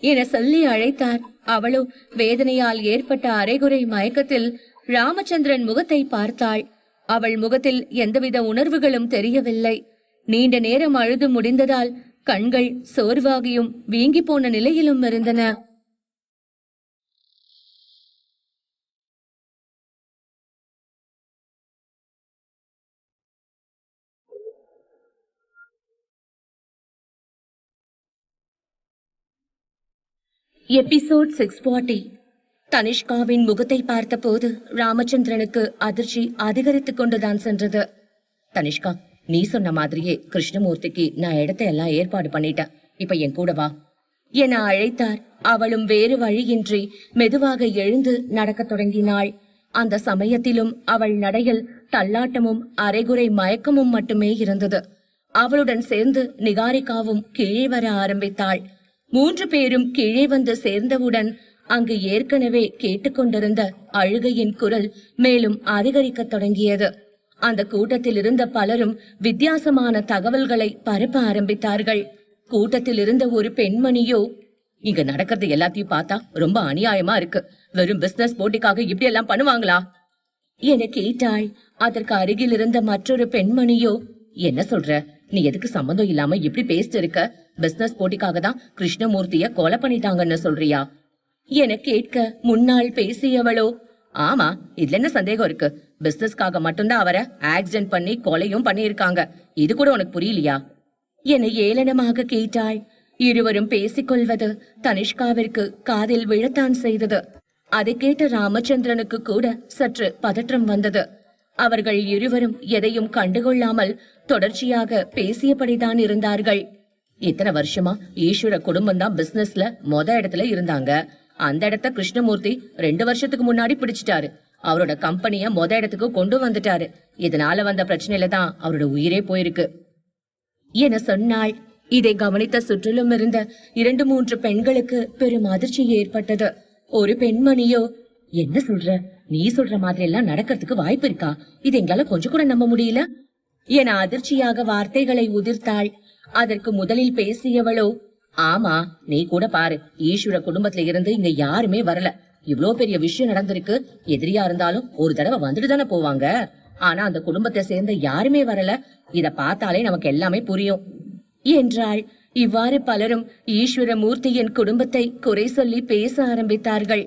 S1: என சொல்லி அழைத்தார். அவளோ வேதனையால் ஏற்பட்ட அரைகுறை மயக்கத்தில் ராமச்சந்திரன் முகத்தை பார்த்தாள். அவள் முகத்தில் எந்தவித உணர்வுகளும் தெரியவில்லை. நீண்ட நேரம் அழுது முடிந்ததால் கண்கள் சோர்வாகியும் வீங்கி போன நிலையிலும் இருந்தன. எபிசோட் 640. தனிஷ்காவின் முகத்தை பார்த்தபோது ராமச்சந்திரனுக்கு அதிர்ச்சி அதிகரித்துக் கொண்டுதான் சென்றது. தனிஷ்கா, நீ சொன்ன மாதிரியே கிருஷ்ணமூர்த்திக்கு நான் இடத்தையெல்லாம் ஏற்பாடு பண்ணிட்டேன், இப்ப என் கூட வா என அழைத்தார். அவளும் வேறு வழியின்றி மெதுவாக எழுந்து நடக்கத் தொடங்கினாள். அந்த சமயத்திலும் அவள் நடையில் தள்ளாட்டமும் அரைகுறை மயக்கமும் மட்டுமே இருந்தது. அவளுடன் சேர்ந்து நிகாரிகாவும் கீழே வர ஆரம்பித்தாள். 3 பேரும் கீழே வந்து சேர்ந்தவுடன் அங்கு ஏற்கனவே கேட்டுக்கொண்டிருந்த அழுகையின் குரல் மேலும் அதிகரிக்கத் தொடங்கியது. அந்த கூட்டத்தில் இருந்த பலரும் வித்தியாசமான தகவல்களை பரப்ப ஆரம்பித்தார்கள். கூட்டத்தில் இருந்த ஒரு பெண்மணியோ, இங்க நடக்கிறது எல்லாத்தையும் பார்த்தா ரொம்ப அநியாயமா இருக்கு, வெறும் பிசினஸ் போட்டிக்காக இப்படி எல்லாம் பண்ணுவாங்களா என கேட்டாள். அதற்கு அருகில் இருந்த மற்றொரு பெண்மணியோ, என்ன சொல்ற, நீ எதுக்கு சம்பந்தம் இல்லாம இப்படி பேசிட்டு இருக்க? பிசினஸ் போட்டிக்காக தான் கிருஷ்ணமூர்த்திய கொலை பண்ணிட்டாங்கன்னு சொல்றியா என கேட்க, முன்னாள் பேசியவளோ, ஆமா, இதுல என்ன சந்தேகம் இருக்கு, பிசினஸ்க்காக மட்டும்தான் அவரை ஆக்சிடென்ட் பண்ணி கொலையும் பண்ணியிருக்காங்க, இது கூட உனக்கு புரியலையா என ஏளனமாக கேட்டாள். இருவரும் பேசிக்கொள்வது தனிஷ்காவிற்கு காதில் விழத்தான் செய்தது. அதை கேட்ட ராமச்சந்திரனுக்கு கூட சற்று பதற்றம் வந்தது. அவர்கள் இருவரும் எதையும் கண்டுகொள்ளாமல் தொடர்ச்சியாக பேசியபடிதான் இருந்தார்கள். இத்தனை வருஷமா ஈஸ்வர குடும்பம் தான் பிசினஸ்ல இடத்துல இருந்தாங்க. அந்த இடத்த கிருஷ்ணமூர்த்தி 2 வருஷத்துக்கு முன்னாடி பிடிச்சிட்டாரு. அவரோட கம்பெனிய இடத்துக்கு கொண்டு வந்துட்டாரு. இதனால வந்த பிரச்சனையில தான் அவரோட உயிரே போயிருக்கு என சொன்னாள். இதை கவனித்த சுற்றிலும் இருந்த 2-3 பெண்களுக்கு பெரும் அதிர்ச்சி ஏற்பட்டது. ஒரு பெண்மணியோ, என்ன சொல்ற, நீ சொல்ற மாதிரி எல்லாம் நடக்கிறதுக்கு வாய்ப்பு இருக்கா? இது எங்களால கொஞ்சம் கூட நம்ப முடியல என அதிர்ச்சியாக வார்த்தைகளை உதிர்த்தாள். அதற்கு முதலில் பேசியவளோ, ஆமா, நீ கூட பாரு, ஈஸ்வர குடும்பத்துல இருந்து இங்க யாருமே வரல. இவ்ளோ பெரிய விஷயம் நடந்திருக்கு, எதிரியா இருந்தாலும் ஒரு தடவை வந்துட்டு தானே போவாங்க. ஆனா அந்த குடும்பத்தை சேர்ந்த யாருமே வரல. இத பார்த்தாலே நமக்கு எல்லாமே புரியும் என்றாள். இவ்வாறு பலரும் ஈஸ்வரமூர்த்தியின் குடும்பத்தை குறை சொல்லி பேச ஆரம்பித்தார்கள்.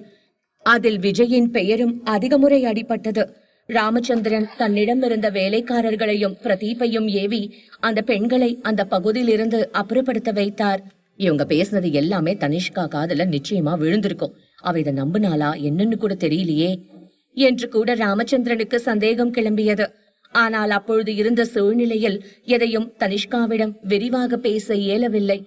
S1: அதில் விஜயின் பெயரும் அதிக முறை அடிபட்டது. ராமச்சந்திரன் தன்னிடம் இருந்த வேலைக்காரர்களையும் பிரதீப்பையும் ஏவி அந்த பெண்களை அந்த பகுதியிலிருந்து அப்புறப்படுத்த வைத்தார். இவங்க பேசுனது எல்லாமே தனிஷ்கா காதுல நிச்சயமா விழுந்திருக்கும். அவ இதை நம்பினாளா என்னன்னு கூட தெரியலையே என்று கூட ராமச்சந்திரனுக்கு சந்தேகம் கிளம்பியது. ஆனால் அப்பொழுது இருந்த சூழ்நிலையில் எதையும் தனிஷ்காவிடம் விரிவாக பேச இயலவில்லை.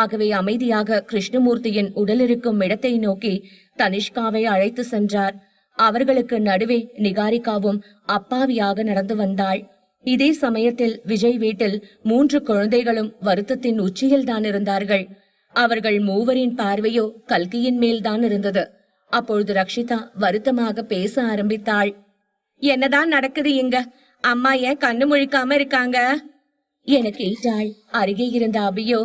S1: ஆகவே அமைதியாக கிருஷ்ணமூர்த்தியின் உடல் இருக்கும் இடத்தை நோக்கி தனிஷ்காவை அழைத்து சென்றார். அவர்களுக்கு நடுவே நிகாரிகாவும் அப்பாவியாக நடந்து வந்தாள். இதே சமயத்தில் விஜய் வீட்டில் 3 குழந்தைகளும் வருத்தத்தின் உச்சியில் தான் இருந்தார்கள். அவர்கள் மூவரின் பார்வையோ கல்கியின் மேல்தான் இருந்தது. அப்பொழுது ரக்ஷிதா வருத்தமாக பேச ஆரம்பித்தாள். என்னதான் நடக்குது இங்க? அம்மா ஏன் கண்ணு முழிக்காம இருக்காங்க என கேட்டாள். அருகே இருந்த அபியோ,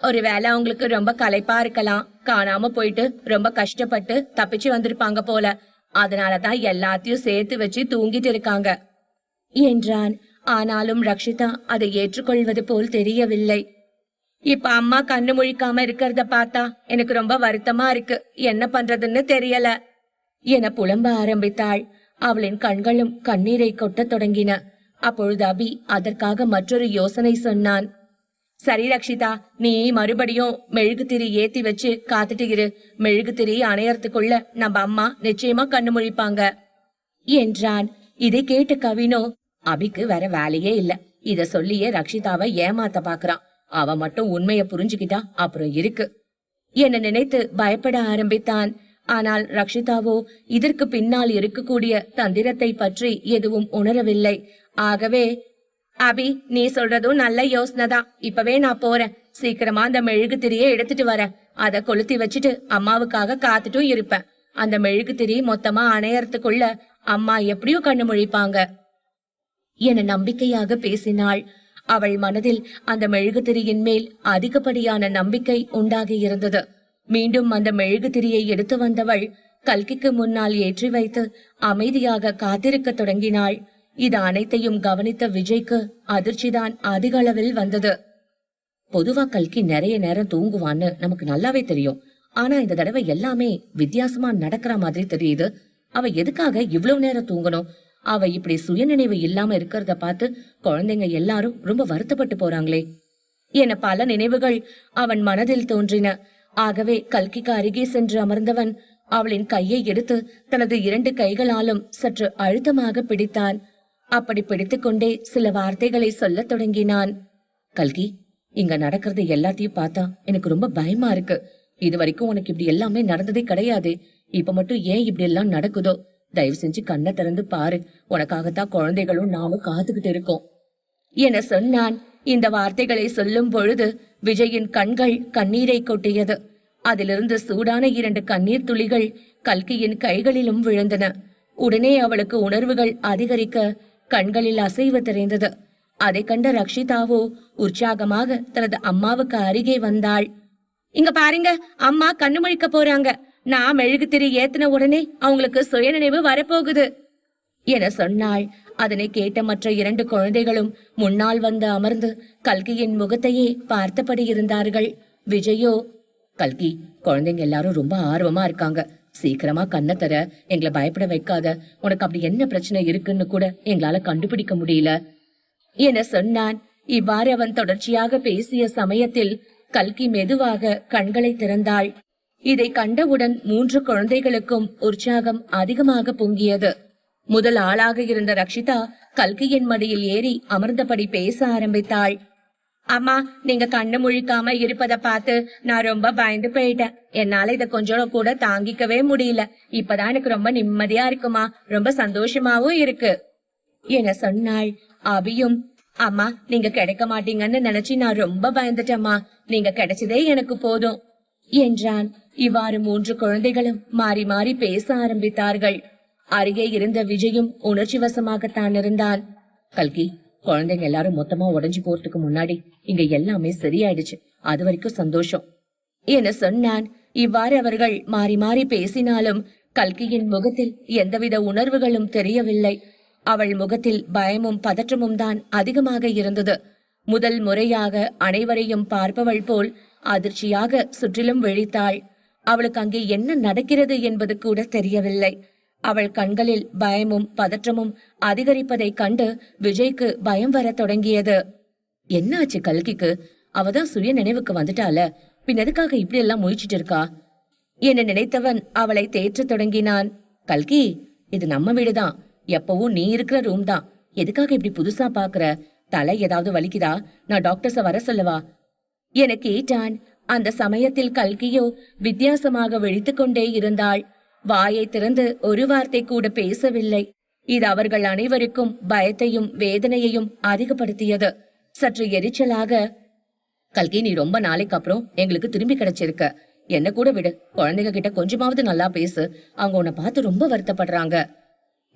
S1: ஒருவேளை அவங்களுக்கு ரொம்ப களைப்பா இருக்கலாம், காணாம போயிட்டு ரொம்ப கஷ்டப்பட்டு தப்பிச்சு வந்திருப்பாங்க போல, அதனாலதான் எல்லாத்தையும் சேர்த்து வச்சு தூங்கிட்டு இருக்காங்க என்றான். ஆனாலும் ரக்ஷிதா அதை ஏற்றுக்கொள்வது போல் தெரியவில்லை. இப்ப அம்மா கண்ணு முழிக்காம இருக்கிறத பார்த்தா எனக்கு ரொம்ப வருத்தமா இருக்கு, என்ன பண்றதுன்னு தெரியல என புலம்ப ஆரம்பித்தாள். அவளின் கண்களும் கண்ணீரை கொட்டத் தொடங்கின. அப்பொழுது அபி அதற்காக மற்றொரு யோசனை சொன்னான். சரி ரக்ஷிதா, நீ மறுபடியும் மெழுகுதிரி ஏத்தி வச்சு காத்துட்டு இரு. மெழுகுதிரி அணையறதுக்குள்ள நம்ம அம்மா நிச்சயமா கண்ணு முழிப்பாங்க என்றான். இதை கேட்டு கவினோ, அபிக்கு வேற வேலையே இல்ல, இத சொல்லியே ரக்ஷிதாவை ஏமாத்த பாக்குறான், அவ மட்டும் உண்மைய புரிஞ்சுக்கிட்டா அப்புறம் இருக்கு என நினைத்து பயப்பட ஆரம்பித்தான். ஆனால் ரக்ஷிதாவோ இதற்கு பின்னால் இருக்கக்கூடிய தந்திரத்தை பற்றி எதுவும் உணரவில்லை. ஆகவே, அபி நீ சொல்றதும் நல்ல யோசனைதான், இப்பவே நான் போறேன், சீக்கிரமா அந்த மெழுகு திரியை எடுத்துட்டு வரேன், அத கொளுத்தி வச்சுட்டு அம்மாவுக்காக காத்துட்டும் இருப்பேன். அந்த மெழுகு திரி மொத்தமா அணையறதுக்குள்ள அம்மா எப்படியும் கண்ணு முழிப்பாங்க என நம்பிக்கையாக பேசினாள். அவள் மனதில் அந்த மெழுகுதிரியின் மேல் அதிகப்படியான நம்பிக்கை உண்டாகி இருந்தது. மீண்டும் அந்த மெழுகுதிரியை எடுத்து வந்தவள் கல்கிக்கு முன்னால் ஏற்றி வைத்து அமைதியாக காத்திருக்க தொடங்கினாள். இது அனைத்தையும் கவனித்த விஜய்க்கு அதிர்ச்சிதான் அதிக அளவில் வந்தது. பொதுவா கல்கி நிறைய நேரம் தூங்குவான்னு நமக்கு நல்லாவே தெரியும். ஆனா இந்த தடவை எல்லாமே வித்தியாசமா நடக்கிற மாதிரி தெரியுது. அவ எதுக்காக இவ்வளவு நேரம் தூங்கணும்? அவ இப்படி சுயநினைவு இல்லாம இருக்கிறத பார்த்து குழந்தைங்க எல்லாரும் ரொம்ப வருத்தப்பட்டு போறாங்களே என பல நினைவுகள் அவன் மனதில் தோன்றின. ஆகவே கல்கிக்கு அருகே சென்று அமர்ந்தவன் அவளின் கையை எடுத்து தனது 2 கைகளாலும் சற்று அழுத்தமாக பிடித்தான். அப்படி பிடித்துக்கொண்டே சில வார்த்தைகளை சொல்லத் தொடங்கினான். கல்கி, இங்க நடக்கிறது எல்லாத்தையும் பார்த்தா எனக்கு ரொம்ப பயமா இருக்கு. இது வரைக்கும் உனக்கு இப்படி எல்லாமே நடந்ததே கிடையாது. இப்ப மட்டும் ஏன் இப்படி எல்லாம் நடக்குதோ? தயவு செஞ்சு கண்ணை திறந்து பாரு, உனக்காகத்தான் குழந்தைகளும் நானும் காத்துக்கிட்டு இருக்கோம் என சொன்னான். இந்த வார்த்தைகளை சொல்லும் பொழுது விஜயின் கண்கள் கண்ணீரை கொட்டியது. அதிலிருந்து சூடான 2 கண்ணீர் துளிகள் கல்கியின் கைகளிலும் விழுந்தன. உடனே அவளுக்கு உணர்வுகள் அதிகரிக்க கண்களில் அசைவு தெரிந்தது. அதை கண்ட ரக்ஷிதாவோ உற்சாகமாக தனது அம்மாவுக்கு அருகே வந்தாள். இங்க பாருங்க, அம்மா கண்ணு முழிக்க போறாங்க, நான் மெழுகுதிரி ஏத்தின உடனே அவங்களுக்கு சுயநினைவு வரப்போகுது என சொன்னாள். அதனை கேட்ட மற்ற 2 குழந்தைகளும் முன்னால் வந்து அமர்ந்து கல்கியின் முகத்தையே பார்த்தபடி இருந்தார்கள். விஜயோ, கல்கி, குழந்தைங்க எல்லாரும் ரொம்ப ஆர்வமா இருக்காங்க, சீக்கிரமா கண்ணை தர, எங்களை பயப்பட வைக்காத, உனக்கு அப்படி என்ன பிரச்சனை இருக்குன்னு கூட எங்களால கண்டுபிடிக்க முடியல என சொன்னான். இவ்வாறு அவன் தொடர்ச்சியாக பேசிய சமயத்தில் கல்கி மெதுவாக கண்களை திறந்தாள். இதை கண்டவுடன் 3 குழந்தைகளுக்கும் உற்சாகம் அதிகமாக பொங்கியது. முதல் ஆளாக இருந்த ரக்ஷிதா கல்கியின் மடியில் ஏறி அமர்ந்தபடி பேச ஆரம்பித்தாள். அம்மா, நீங்க கண்ணு முழிக்காம இருப்பதை பார்த்து நான் ரொம்ப பயந்து போயிட்டேன். என்னால இத கொஞ்சம் கூட தாங்கிக்கவே முடியல. இப்பதான் எனக்கு ரொம்ப நிம்மதியா இருக்குமா, ரொம்ப சந்தோஷமாவும் இருக்கு என சொன்னாள். அபியும், அம்மா நீங்க கிடைக்க மாட்டீங்கன்னு நினைச்சு நான் ரொம்ப பயந்துட்டேம்மா, நீங்க கிடைச்சதே எனக்கு போதும் என்றான். இவ்வாறு 3 குழந்தைகளும் மாறி மாறி பேச ஆரம்பித்தார்கள். அருகே இருந்த விஜயும் உணர்ச்சி வசமாகத்தான் இருந்தான். கல்கி, குழந்தைங்க எல்லாரும் மொத்தமா உடைஞ்சு போறதுக்கு முன்னாடி இங்க எல்லாமே சரியாயிடுச்சு, அது வரைக்கும் சந்தோஷம் என சொன்னான். இவ்வாறு அவர்கள் மாறி மாறி பேசினாலும் கல்கியின் முகத்தில் எந்தவித உணர்வுகளும் தெரியவில்லை. அவள் முகத்தில் பயமும் பதற்றமும் தான் அதிகமாக இருந்தது. முதல் முறையாக அனைவரையும் பார்ப்பவள் போல் அதிர்ச்சியாக சுற்றிலும் விழித்தாள். அவளுக்கு அங்கே என்ன நடக்கிறது என்பது கூட தெரியவில்லை. அவள் கண்களில் பயமும் பதற்றமும் அதிகரிப்பதைக் கண்டு விஜய்க்கு பயம் வரத் தொடங்கியது. என்னாச்சு கல்கிக்கு? அவதான் சுய நினைவுக்கு வந்துட்டால, பின் எதுக்காக இப்படி எல்லாம் முயற்சிட்டு இருக்கா என நினைத்தவன் அவளை தேற்றத் தொடங்கினான். கல்கி, இது நம்ம வீடுதான், எப்பவும் நீ இருக்கிற ரூம் தான். எதுக்காக இப்படி புதுசா பாக்குற? தலை ஏதாவது வலிக்குதா? நான் டாக்டர்ஸ வர சொல்லவா என கேட்டான். அந்த சமயத்தில் கல்கியோ வித்தியாசமாக விழித்துக் கொண்டே இருந்தாள். வாயை திறந்து ஒரு வார்த்தை கூட பேசவில்லை. இது அவர்கள் அனைவருக்கும் பயத்தையும் வேதனையையும் அதிகப்படுத்தியது. சற்று எரிச்சலாக, கல்கி, நீ ரொம்ப நாளைக்கு அப்புறம் எங்களுக்கு திரும்பி கிடைச்சிருக்க. என்ன கூட விடு, குழந்தைங்க கிட்ட கொஞ்சமாவது நல்லா பேசு, அவங்க உன்னை பார்த்து ரொம்ப வருத்தப்படுறாங்க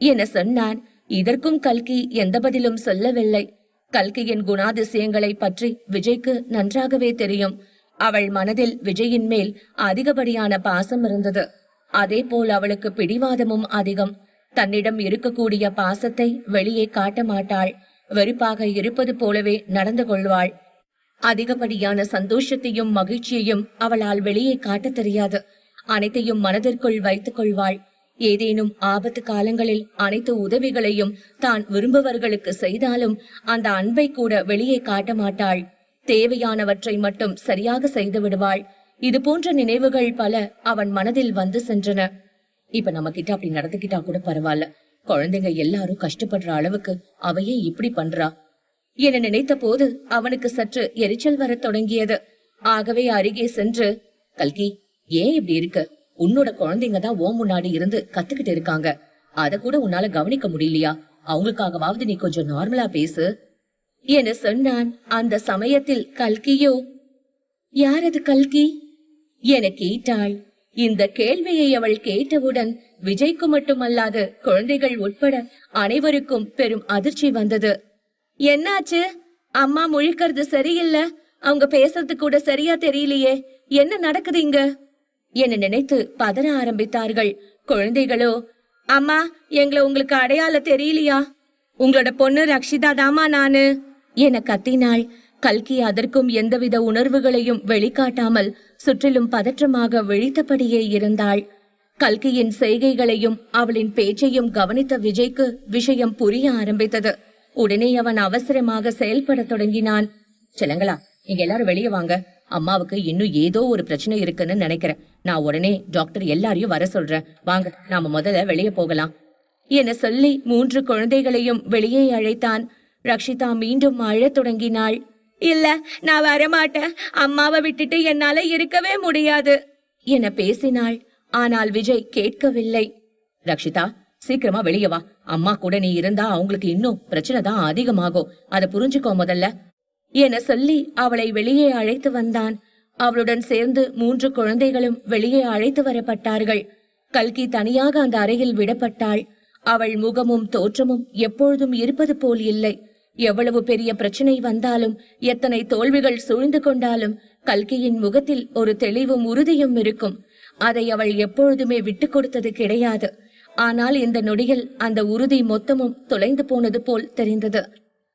S1: என சொன்னான். இதற்கும் கல்கி எந்த பதிலும் சொல்லவில்லை. கல்கியின் குணாதிசயங்களை பற்றி விஜய்க்கு நன்றாகவே தெரியும். அவள் மனதில் விஜயின் மேல் அதிகப்படியான பாசம் இருந்தது. அதே போல் அவளுக்கு பிடிவாதமும் அதிகம். தன்னிடம் இருக்கக்கூடிய பாசத்தை வெளியே காட்ட மாட்டாள். வெறுப்பாக இருப்பது போலவே நடந்து கொள்வாள். அதிகப்படியான சந்தோஷத்தையும் மகிழ்ச்சியையும் அவளால் வெளியே காட்ட தெரியாது. அனைத்தையும் மனதிற்குள் வைத்துக் கொள்வாள். ஏதேனும் ஆபத்து காலங்களில் அனைத்து உதவிகளையும் தான் விரும்புவர்களுக்கு செய்தாலும் அந்த அன்பை கூட வெளியே காட்ட மாட்டாள். தேவையானவற்றை மட்டும் சரியாக செய்து விடுவாள். இது போன்ற நினைவுகள் பல அவன் மனதில் வந்து சென்றன. இப்ப நம்ம கிட்ட அப்படி நடந்துகிட்டா கூட பரவாயில்ல, குழந்தைங்க எல்லாரும் கஷ்டப்படுற அளவுக்கு அவையே இப்படி பண்றா என நினைத்த போது அவனுக்கு சற்று எரிச்சல் வரத் தொடங்கியது. ஆகவே அருகே சென்று, கல்கி, ஏன் இப்படி இருக்க? உன்னோட குழந்தைங்க தான் ஓ முன்னாடி இருந்து கத்துக்கிட்டு இருக்காங்க. அத கூட உன்னால கவனிக்க முடியலையா? அவங்களுக்காகவாவது நீ கொஞ்சம் நார்மலா பேசு என சொன்னான். அந்த சமயத்தில் கல்கியோ, யார் அது கல்கி என கேட்டாள். இந்த கேள்வியை அவள் கேட்டவுடன் விஜய்க்கு மட்டுமல்லாது குழந்தைகள் உட்பட அனைவருக்கும் பெரும் அதிர்ச்சி வந்தது. என்னாச்சு? அம்மா முழிக்கிறது சரியில்லை, அவங்க பேசுறது கூட சரியா தெரியலையே, என்ன நடக்குது இங்க என நினைத்து பதற ஆரம்பித்தார்கள். குழந்தைகளோ, அம்மா, எங்களை உங்களுக்கு அடையாள தெரியலையா? உங்களோட பொண்ணு ரக்ஷிதா தாமா நானு என கத்தினாள். கல்கி அதற்கும் எந்தவித உணர்வுகளையும் வெளிக்காட்டாமல் சுற்றிலும் பதற்றமாக விழித்தபடியே இருந்தாள். கல்கியின் செய்கைகளையும் அவளின் பேச்சையும் கவனித்த விஜய்க்கு விஷயம் புரிய ஆரம்பித்தது. உடனே அவன் அவசரமாக செயல்பட தொடங்கினான். செல்லங்களா, நீங்க எல்லாரும் வெளியே வாங்க. அம்மாவுக்கு இன்னும் ஏதோ ஒரு பிரச்சனை இருக்குன்னு நினைக்கிறேன். நான் உடனே டாக்டர் எல்லாரையும் வர சொல்றேன். வாங்க, நாம முதல்ல வெளியே போகலாம் என சொல்லி 3 குழந்தைகளையும் வெளியே அழைத்தான். ரக்ஷிதா மீண்டும் அழத் தொடங்கினாள். இல்ல, நான் வரமாட்டேன், அம்மாவை விட்டுட்டு என்னால இருக்கவே முடியாது என பேசினாள். ஆனால் விஜய் கேட்கவில்லை. ரக்ஷிதா, சீக்கிரமா வெளியே வா. அம்மா கூட நீ இருந்தா அவங்களுக்கு இன்னும் பிரச்சனை தான் அதிகமாகும். அதை புரிஞ்சுக்கோ முதல்ல என சொல்லி அவளை வெளியே அழைத்து வந்தான். அவளுடன் சேர்ந்து 3 குழந்தைகளும் வெளியே அழைத்து வரப்பட்டார்கள். கல்கி தனியாக அந்த அறையில் விடப்பட்டாள். அவள் முகமும் தோற்றமும் எப்பொழுதும் இருப்பது போல் இல்லை. எவ்வளவு பெரிய பிரச்சனை வந்தாலும், எத்தனை தோல்விகள் சூழ்ந்து கொண்டாலும் கல்கியின் முகத்தில் ஒரு தெளிவும் உறுதியும் இருக்கும். அதை அவள் எப்பொழுதுமே விட்டு கொடுத்தது கிடையாது. ஆனால் இந்த நொடியில் அந்த உறுதி மொத்தமும் தொலைந்து போனது போல் தெரிந்தது.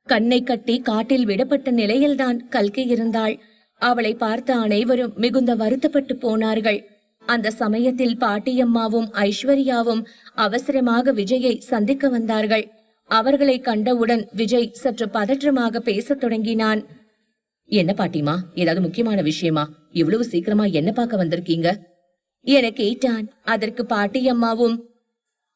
S1: கண்ணை கட்டி காட்டில் விடப்பட்ட நிலையில்தான் கல்கி இருந்தாள். அவளை பார்த்த அனைவரும் மிகுந்த வருத்தப்பட்டு போனார்கள். அந்த சமயத்தில் பாட்டியம்மாவும் ஐஸ்வர்யாவும் அவசரமாக விஜயை சந்திக்க வந்தார்கள். அவர்களை கண்டவுடன் விஜய் சற்று பதற்றமாக பேசத் தொடங்கினான். என்ன பாட்டிமா, ஏதாவது முக்கியமான விஷயமா? இவ்வளவு சீக்கிரமா என்ன பார்க்க வந்திருக்கீங்க என கேட்டான். அதற்கு பாட்டியம்மாவும்,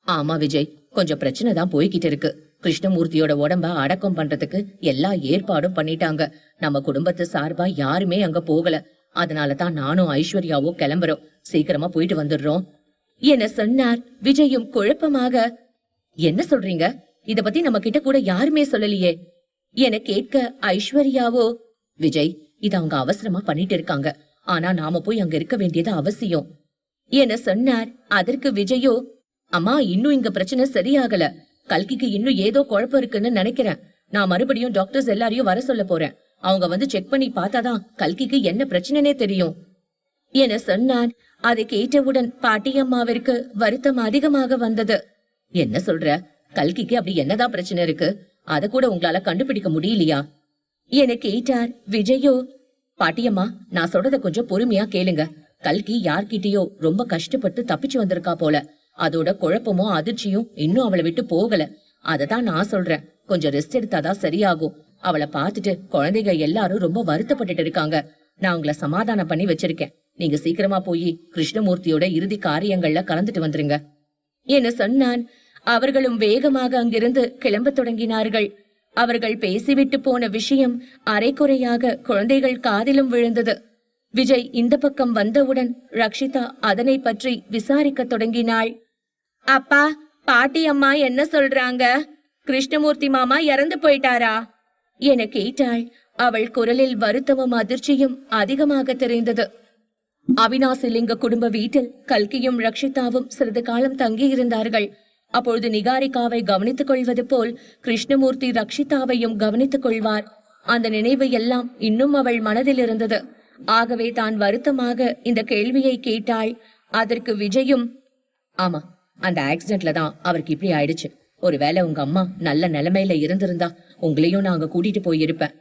S1: ஆமா விஜய், கொஞ்சம் பிரச்சனை தான் போய்கிட்டு இருக்கு. கிருஷ்ணமூர்த்தியோட உடம்ப அடக்கம் பண்றதுக்கு எல்லா ஏற்பாடும் பண்ணிட்டாங்க. நம்ம குடும்பத்து சார்பா யாருமே அங்க போகல. அதனாலதான் நானும் ஐஸ்வர்யாவோ கிளம்புறோம். சீக்கிரமா போயிட்டு வந்துடுறோம் என சொன்னார். விஜயும் குழப்பமாக, என்ன சொல்றீங்க? இத பத்தி நம்ம கிட்ட கூட யாருமே சொல்லலையே என கேட்க ஐஸ்வர்யாவோ, விஜய், இத அவங்க அவசரமா பண்ணிட்டு இருக்காங்க. ஆனா நாம போய் அங்க இருக்க வேண்டியது அவசியம் என சொன்னார். அதற்கு விஜயோ, அம்மா, இன்னும் இங்க பிரச்சனை சரியாகல. கல்கிக்கு இன்னும் ஏதோ குழப்பம் இருக்குன்னு நினைக்கிறேன். நான் மறுபடியும் டாக்டர்ஸ் எல்லாரையும் வர சொல்ல போறேன். அவங்க வந்து செக் பண்ணி பார்த்தாதான் கல்கிக்கு என்ன பிரச்சனைனே தெரியும் என சொன்னான். அதை கேட்டவுடன் பாட்டியம்மாவிற்கு வருத்தம் அதிகமாக வந்தது. என்ன சொல்ற? கல்கிக்கு அப்படி என்னதான் பிரச்சனை இருக்கு? அத கூட உங்களால கண்டுபிடிக்க முடியலையா என கேட்டார். விஜயோ, பாட்டியம்மா, நான் சொல்றத கொஞ்சம் பொறுமையா கேளுங்க. கல்கி யார்கிட்டயோ ரொம்ப கஷ்டப்பட்டு தப்பிச்சு வந்திருக்கா போல. அதோட குழப்பமும் அதிர்ச்சியும் இன்னும் அவளை விட்டு போகல. அததான் நான் சொல்றேன், கொஞ்சம் ரெஸ்ட் எடுத்தாதான் சரியாகும். அவளை பார்த்துட்டு குழந்தைங்க எல்லாரும் ரொம்ப வருத்தப்பட்டுட்டு இருக்காங்க. நான் உங்களை சமாதானம் பண்ணி வச்சிருக்கேன். நீங்க சீக்கிரமா போய் கிருஷ்ணமூர்த்தியோட இறுதி காரியங்கள்ல கலந்துட்டு வந்துருங்க என சொன்னான். அவர்களும் வேகமாக அங்கிருந்து கிளம்ப தொடங்கினார்கள். அவர்கள் பேசிவிட்டு போன விஷயம் அரைக்குறையாக குழந்தைகள் காதிலும் விழுந்தது. விஜய் இந்த பக்கம் வந்தவுடன் ரக்ஷிதா அதனை பற்றி விசாரிக்க தொடங்கினாள். அப்பா, பாட்டி அம்மா என்ன சொல்றாங்க? கிருஷ்ணமூர்த்தி மாமா இறந்து போயிட்டாரா என கேட்டாள். அவள் குரலில் வருத்தமும் அதிர்ச்சியும் அதிகமாக தெரிந்தது. அவினாசிலிங்க குடும்ப வீட்டில் கல்கியும் ரக்ஷிதாவும் சிறிது காலம் தங்கியிருந்தார்கள். அப்பொழுது நிகாரிகாவை கவனித்துக் கொள்வது போல் கிருஷ்ணமூர்த்தி ரக்ஷிதாவையும் கவனித்துக் கொள்வார். அந்த நினைவு எல்லாம் இன்னும் அவள் மனதில் இருந்தது. ஆகவே தான் வருத்தமாக இந்த கேள்வியை கேட்டாள். அதற்கு விஜயும், ஆமா, அந்த ஆக்சிடென்ட்ல தான் அவருக்கு இப்படி ஆயிடுச்சு. ஒருவேளை உங்க அம்மா நல்ல நிலைமையில இருந்திருந்தா உங்களையும் நாங்க கூட்டிட்டு போயிருப்பேன்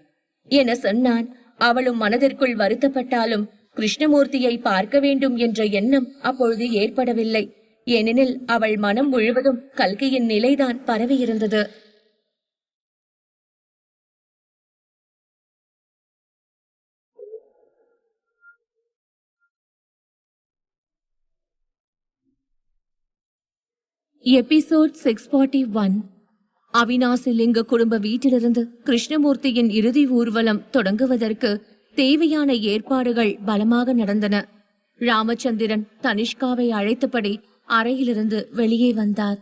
S1: என சொன்னான். அவளும் மனதிற்குள் வருத்தப்பட்டாலும் கிருஷ்ணமூர்த்தியை பார்க்க வேண்டும் என்ற எண்ணம் அப்பொழுது ஏற்படவில்லை. ஏனெனில் அவள் மனம் முழுவதும் கல்கியின் நிலைதான் பரவியிருந்தது. எபிசோட் 641. அவினாசிலிங்க குடும்ப வீட்டிலிருந்து கிருஷ்ணமூர்த்தியின் இறுதி ஊர்வலம் தொடங்குவதற்கு தேவையான ஏற்பாடுகள் பலமாக நடந்தன. ராமச்சந்திரன் தனிஷ்காவை அழைத்தபடி அறையிலிருந்து வெளியே வந்தார்.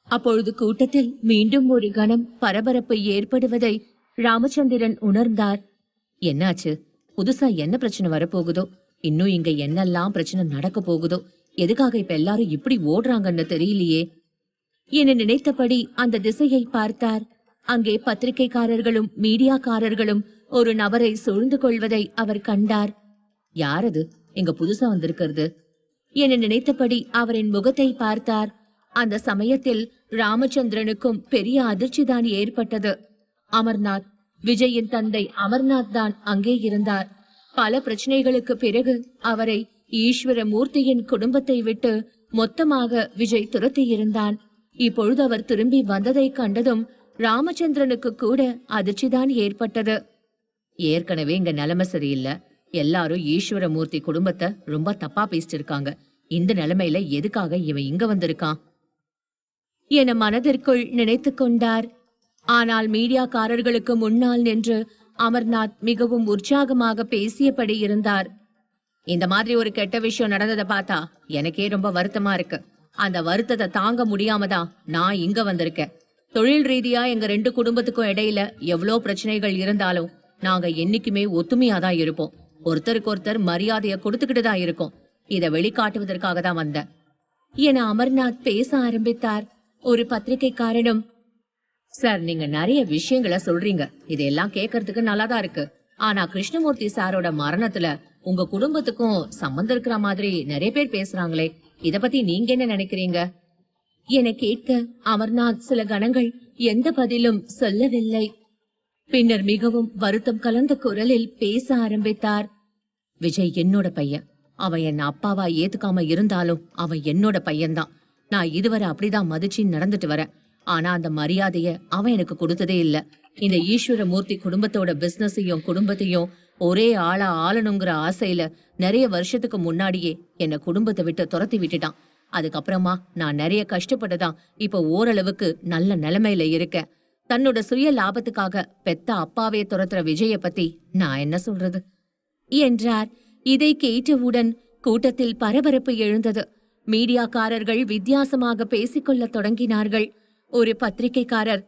S1: அப்பொழுது கூட்டத்தில் மீண்டும் ஒரு கணம் பரபரப்பு ஏற்படுவதை ராமச்சந்திரன் உணர்ந்தார். என்னாச்சு? புதுசா என்ன பிரச்சனை வரப்போகுதோ? இன்னும் இங்க என்னெல்லாம் பிரச்சனை நடக்க போகுதோ? எதுக்காக இப்ப எல்லாரும் இப்படி ஓடுறாங்கன்னு தெரியலையே என நினைத்தபடி அந்த திசையை பார்த்தார். அங்கே பத்திரிகைக்காரர்களும் மீடியாக்காரர்களும் ஒரு நபரை சூழ்ந்து கொள்வதை அவர் கண்டார். யாரது இங்க புதுசா வந்திருக்கிறது என நினைத்தபடி அவரின் முகத்தை பார்த்தார். அந்த சமயத்தில் ராமச்சந்திரனுக்கும் பெரிய அதிர்ச்சிதான் ஏற்பட்டது. அமர்நாத், விஜயின் தந்தை அமர்நாத் தான் அங்கே இருந்தார். பல பிரச்சனைகளுக்கு பிறகு அவரை ஈஸ்வர மூர்த்தியின் குடும்பத்தை விட்டு மொத்தமாக விஜய் துரத்தியிருந்தான். இப்பொழுது அவர் திரும்பி வந்ததை கண்டதும் ராமச்சந்திரனுக்கு கூட அதிர்ச்சிதான் ஏற்பட்டது. ஏற்கனவே இங்க நிலைமை சரியில்லை. எல்லாரும் ஈஸ்வரமூர்த்தி குடும்பத்தை ரொம்ப தப்பா பேசிட்டு இருக்காங்க. இந்த நிலைமையில எதுக்காக இவன் இங்க வந்திருக்கான் என மனதிற்குள் நினைத்து கொண்டார். ஆனால் மீடியாக்காரர்களுக்கு முன்னால் நின்று அமர்நாத் மிகவும் உற்சாகமாக பேசியபடி இருந்தார். இந்த மாதிரி ஒரு கெட்ட விஷயம் நடந்ததை பார்த்தா எனக்கே ரொம்ப வருத்தமா இருக்கு. அந்த வருத்தத்தை தாங்க முடியாம தான் நான் இங்க வந்திருக்கேன். தொழில் ரீதியா எங்க ரெண்டு குடும்பத்துக்கும் இடையில எவ்வளோ பிரச்சனைகள் இருந்தாலும் நாங்க என்னைக்குமே ஒத்துமையா தான் இருப்போம். ஒருத்தருக்கு ஒருத்தர் மரியாதையை கொடுத்துக்கிட்டு தான் இருக்கோம். இதை வெளிக்காட்டுவதற்காக தான் வந்தேன் என அமர்நாத் பேச ஆரம்பித்தார். ஒரு பத்திரிகைக்காரனும், சார், நீங்க நிறைய விஷயங்களை சொல்றீங்க, இதெல்லாம் கேட்கறதுக்கு நல்லாதான் இருக்கு. ஆனா கிருஷ்ணமூர்த்தி சாரோட மரணத்துல உங்க குடும்பத்துக்கும் சம்பந்தம் இருக்கிற மாதிரி நிறைய பேர் பேசுறாங்களே, இத பத்தி நீங்க என்ன நினைக்கிறீங்க என கேட்க அமர்நாத் சில கணங்கள் எந்த பதிலும் சொல்லவில்லை. பின்னர் மிகவும் வருத்தம் கலந்த குரலில் பேச ஆரம்பித்தார். விஜய் என்னோட பையன். அவன் என்ன அப்பாவா ஏத்துக்காம இருந்தாலும் அவன் என்னோட பையன்தான். நான் இதுவரை அப்படிதான் மதிச்சு நடந்துட்டு வரேன். ஆனா அந்த மரியாதைய அவன் எனக்கு கொடுத்ததே இல்ல. இந்த ஈஸ்வரமூர்த்தி குடும்பத்தோட பிசினஸையும் குடும்பத்தையும் ஒரே ஆளா ஆளணுங்கிற ஆசையில நிறைய வருஷத்துக்கு முன்னாடியே என்ன குடும்பத்தை விட்டு துரத்தி விட்டுட்டான். அதுக்கப்புறமா நான் நிறைய கஷ்டப்பட்டுதான் இப்ப ஓரளவுக்கு நல்ல நிலைமையில இருக்கேன். தன்னோட சுய லாபத்துக்காக பெத்த அப்பாவே துரத்துற விஜய பத்தி நான் என்ன சொல்றது என்றார். இதை கேட்டவுடன் கூட்டத்தில் பரபரப்பு எழுந்தது. மீடியாக்காரர்கள் வித்தியாசமாக பேசிக்கொள்ள தொடங்கினார்கள். ஒரு பத்திரிகைக்காரர்,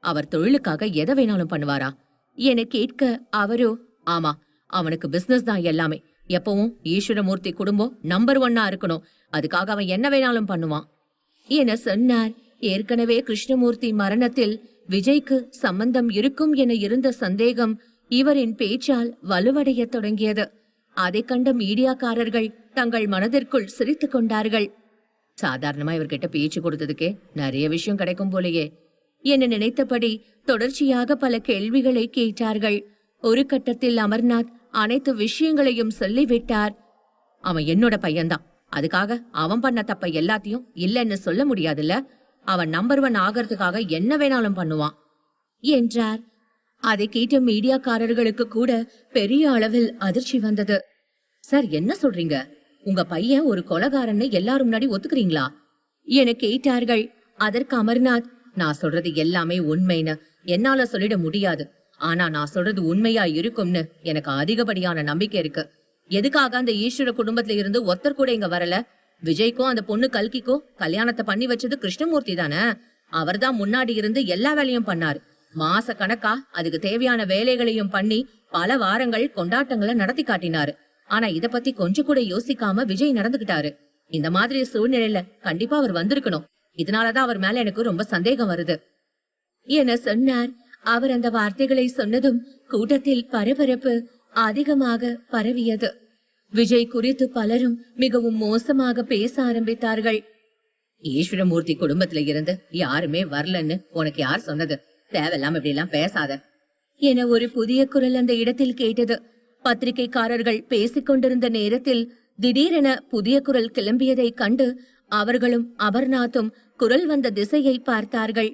S1: அவர் தொழிலுக்காக எதை வேணாலும் பண்ணுவாரா என கேட்க அவரோ, ஆமா, அவனுக்கு பிசினஸ் தான் எல்லாமே. எப்பவும் ஈஸ்வரமூர்த்தி குடும்பம் நம்பர் 1 இருக்கணும். அதுக்காக அவன் என்ன வேணாலும் பண்ணுவான் என சொன்னார். ஏற்கனவே கிருஷ்ணமூர்த்தி மரணத்தில் விஜய்க்கு சம்பந்தம் இருக்கும் என இருந்த சந்தேகம் இவரின் பேச்சால் வலுவடைய தொடங்கியது. அதை கண்ட மீடியாக்காரர்கள் தங்கள் மனதிற்குள் சிரித்துக் கொண்டார்கள். சாதாரணமா இவர்கிட்ட பேச்சு கொடுத்ததுக்கே நிறைய விஷயம் கிடைக்கும் போலயே என நினைத்தபடி தொடர்ச்சியாக பல கேள்விகளை கேட்டார்கள். ஒரு கட்டத்தில் அமர்நாத் அனைத்து விஷயங்களையும் சொல்லிவிட்டார். அவன் என்னோட பையன்தான். அதுக்காக அவன் பண்ண தப்ப எல்லாத்தையும் இல்லைன்னு சொல்ல முடியாதுல்ல. அவன் நம்பர் 1 ஆகிறதுக்காக என்ன வேணாலும் பண்ணுவான் என்றார். அதை கேட்ட மீடியாக்காரர்களுக்கு கூட பெரிய அளவில் அதிர்ச்சி வந்தது. சார், என்ன சொல்றீங்க? உங்க பையன் ஒரு கொலைகாரன்னு எல்லாரும் முன்னாடி ஒத்துக்கிறீங்களா என கேட்டார்கள். அதற்கு அமர்நாத், நான் சொல்றது எல்லாமே உண்மைன்னு என்னால சொல்லிட முடியாது. ஆனா நான் சொல்றது உண்மையா இருக்கும்னு எனக்கு அதிகப்படியான நம்பிக்கை இருக்கு. எதுக்காக அந்த ஈஸ்வர குடும்பத்துல இருந்து ஒருத்தர் கூட இங்க வரல? விஜய்க்கும் அந்த பொண்ணு கல்கிக்கும் கல்யாணத்தை பண்ணி வச்சது கிருஷ்ணமூர்த்தி தானே. அவர்தான் முன்னாடி இருந்து எல்லா வேலையும் பண்ணாரு. மாச கணக்கா அதுக்கு தேவையான வேலைகளையும் பண்ணி பல வாரங்கள் கொண்டாட்டங்களை நடத்தி காட்டினாரு. ஆனா இத பத்தி கொஞ்சம் கூட யோசிக்காம விஜய் நடந்துகிட்டாரு. இந்த மாதிரி சூழ்நிலையில கண்டிப்பா அவர் வந்திருக்கணும். இதனாலதான் அவர் மேல எனக்கு ரொம்ப சந்தேகம் வருது என சொன்னார். அவர் அந்த வார்த்தைகளை சொன்னதும் கூட்டத்தில் பரபரப்பு அதிகமாக பரவியது. விஜய் குறித்து பலரும் மிகவும் மோசமாக பேச ஆரம்பித்தார்கள். ஈஸ்வரமூர்த்தி குடும்பத்துல இருந்து யாருமே வரலன்னு உனக்கு யார் சொன்னது? தேவையில்லாம இப்படி எல்லாம் பேசாத என ஒரு புதிய குரல் அந்த இடத்தில் கேட்டது. பத்திரிகைக்காரர்கள் பேசிக் கொண்டிருந்த நேரத்தில் திடீரென புதிய குரல் கிளம்பியதை கண்டு அவர்களும் அமர்நாத்தும் குரல் வந்த திசையை பார்த்தார்கள்.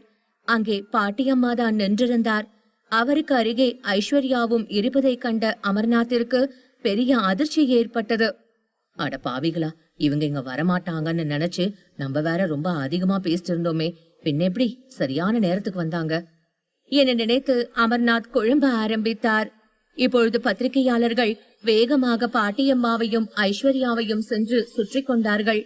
S1: அங்கே பாட்டியம்மா தான் நின்றிருந்தார். அவருக்கு அருகே ஐஸ்வர்யாவும் இருப்பதை கண்ட அமர்நாத்திற்கு பெரிய அதிர்ச்சி ஏற்பட்டது. அட பாவிகளா, இவங்க இங்க வரமாட்டாங்கன்னு நினைச்சு நம்ம வேற ரொம்ப அதிகமா பேசிட்டு இருந்தோமே, பின்ன எப்படி சரியான நேரத்துக்கு வந்தாங்க என நினைத்து அமர்நாத் குழம்ப ஆரம்பித்தார். இப்பொழுது பத்திரிகையாளர்கள் வேகமாக பாட்டியம்மாவையும் ஐஸ்வர்யாவையும் சென்று சுற்றி கொண்டார்கள்.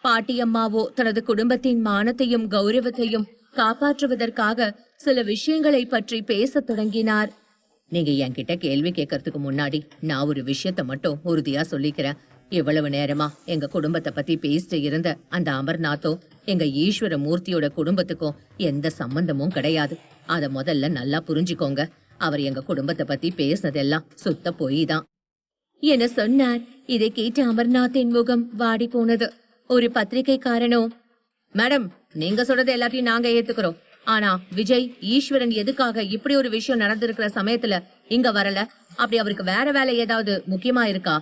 S1: பாட்டியம்மாவோ தனது குடும்பத்தின் மானத்தையும் கௌரவத்தையும் காப்பாற்றுவதற்காக சில விஷயங்களை பற்றி பேசத் தொடங்கினார். நீங்க என்கிட்ட கேள்வி கேட்கறதுக்கு முன்னாடி நான் ஒரு விஷயத்த மட்டும் உறுதியா சொல்லிக்கிறேன். இவ்வளவு நேரமா எங்க குடும்பத்தை பத்தி பேசிட்டு இருந்த அந்த அமர்நாத்தோ எங்க ஈஸ்வர மூர்த்தியோட குடும்பத்துக்கும் எந்த சம்பந்தமும் கிடையாது. அத முதல்ல நல்லா புரிஞ்சுக்கோங்க. அவர் எங்க குடும்பத்தை பத்தி பேசினதெல்லாம் சுத்த பொய் தான் என சொன்னார். இதை கேட்டு அமர்நாத்தின் முகம் வாடி போனது. ஒரு பத்திரிகைக்காரனோ, மேடம், நீங்க சொல்றது எல்லாத்தையும் நாங்க ஏத்துக்கிறோம். ஆனா விஜய் ஈஸ்வரன் எதுக்காக இப்படி ஒரு விஷயம் நடந்திருக்கிற சமயத்துல இங்க வரல? அப்படி அவருக்கு வேற வேலை ஏதாவது முக்கியமா இருக்கா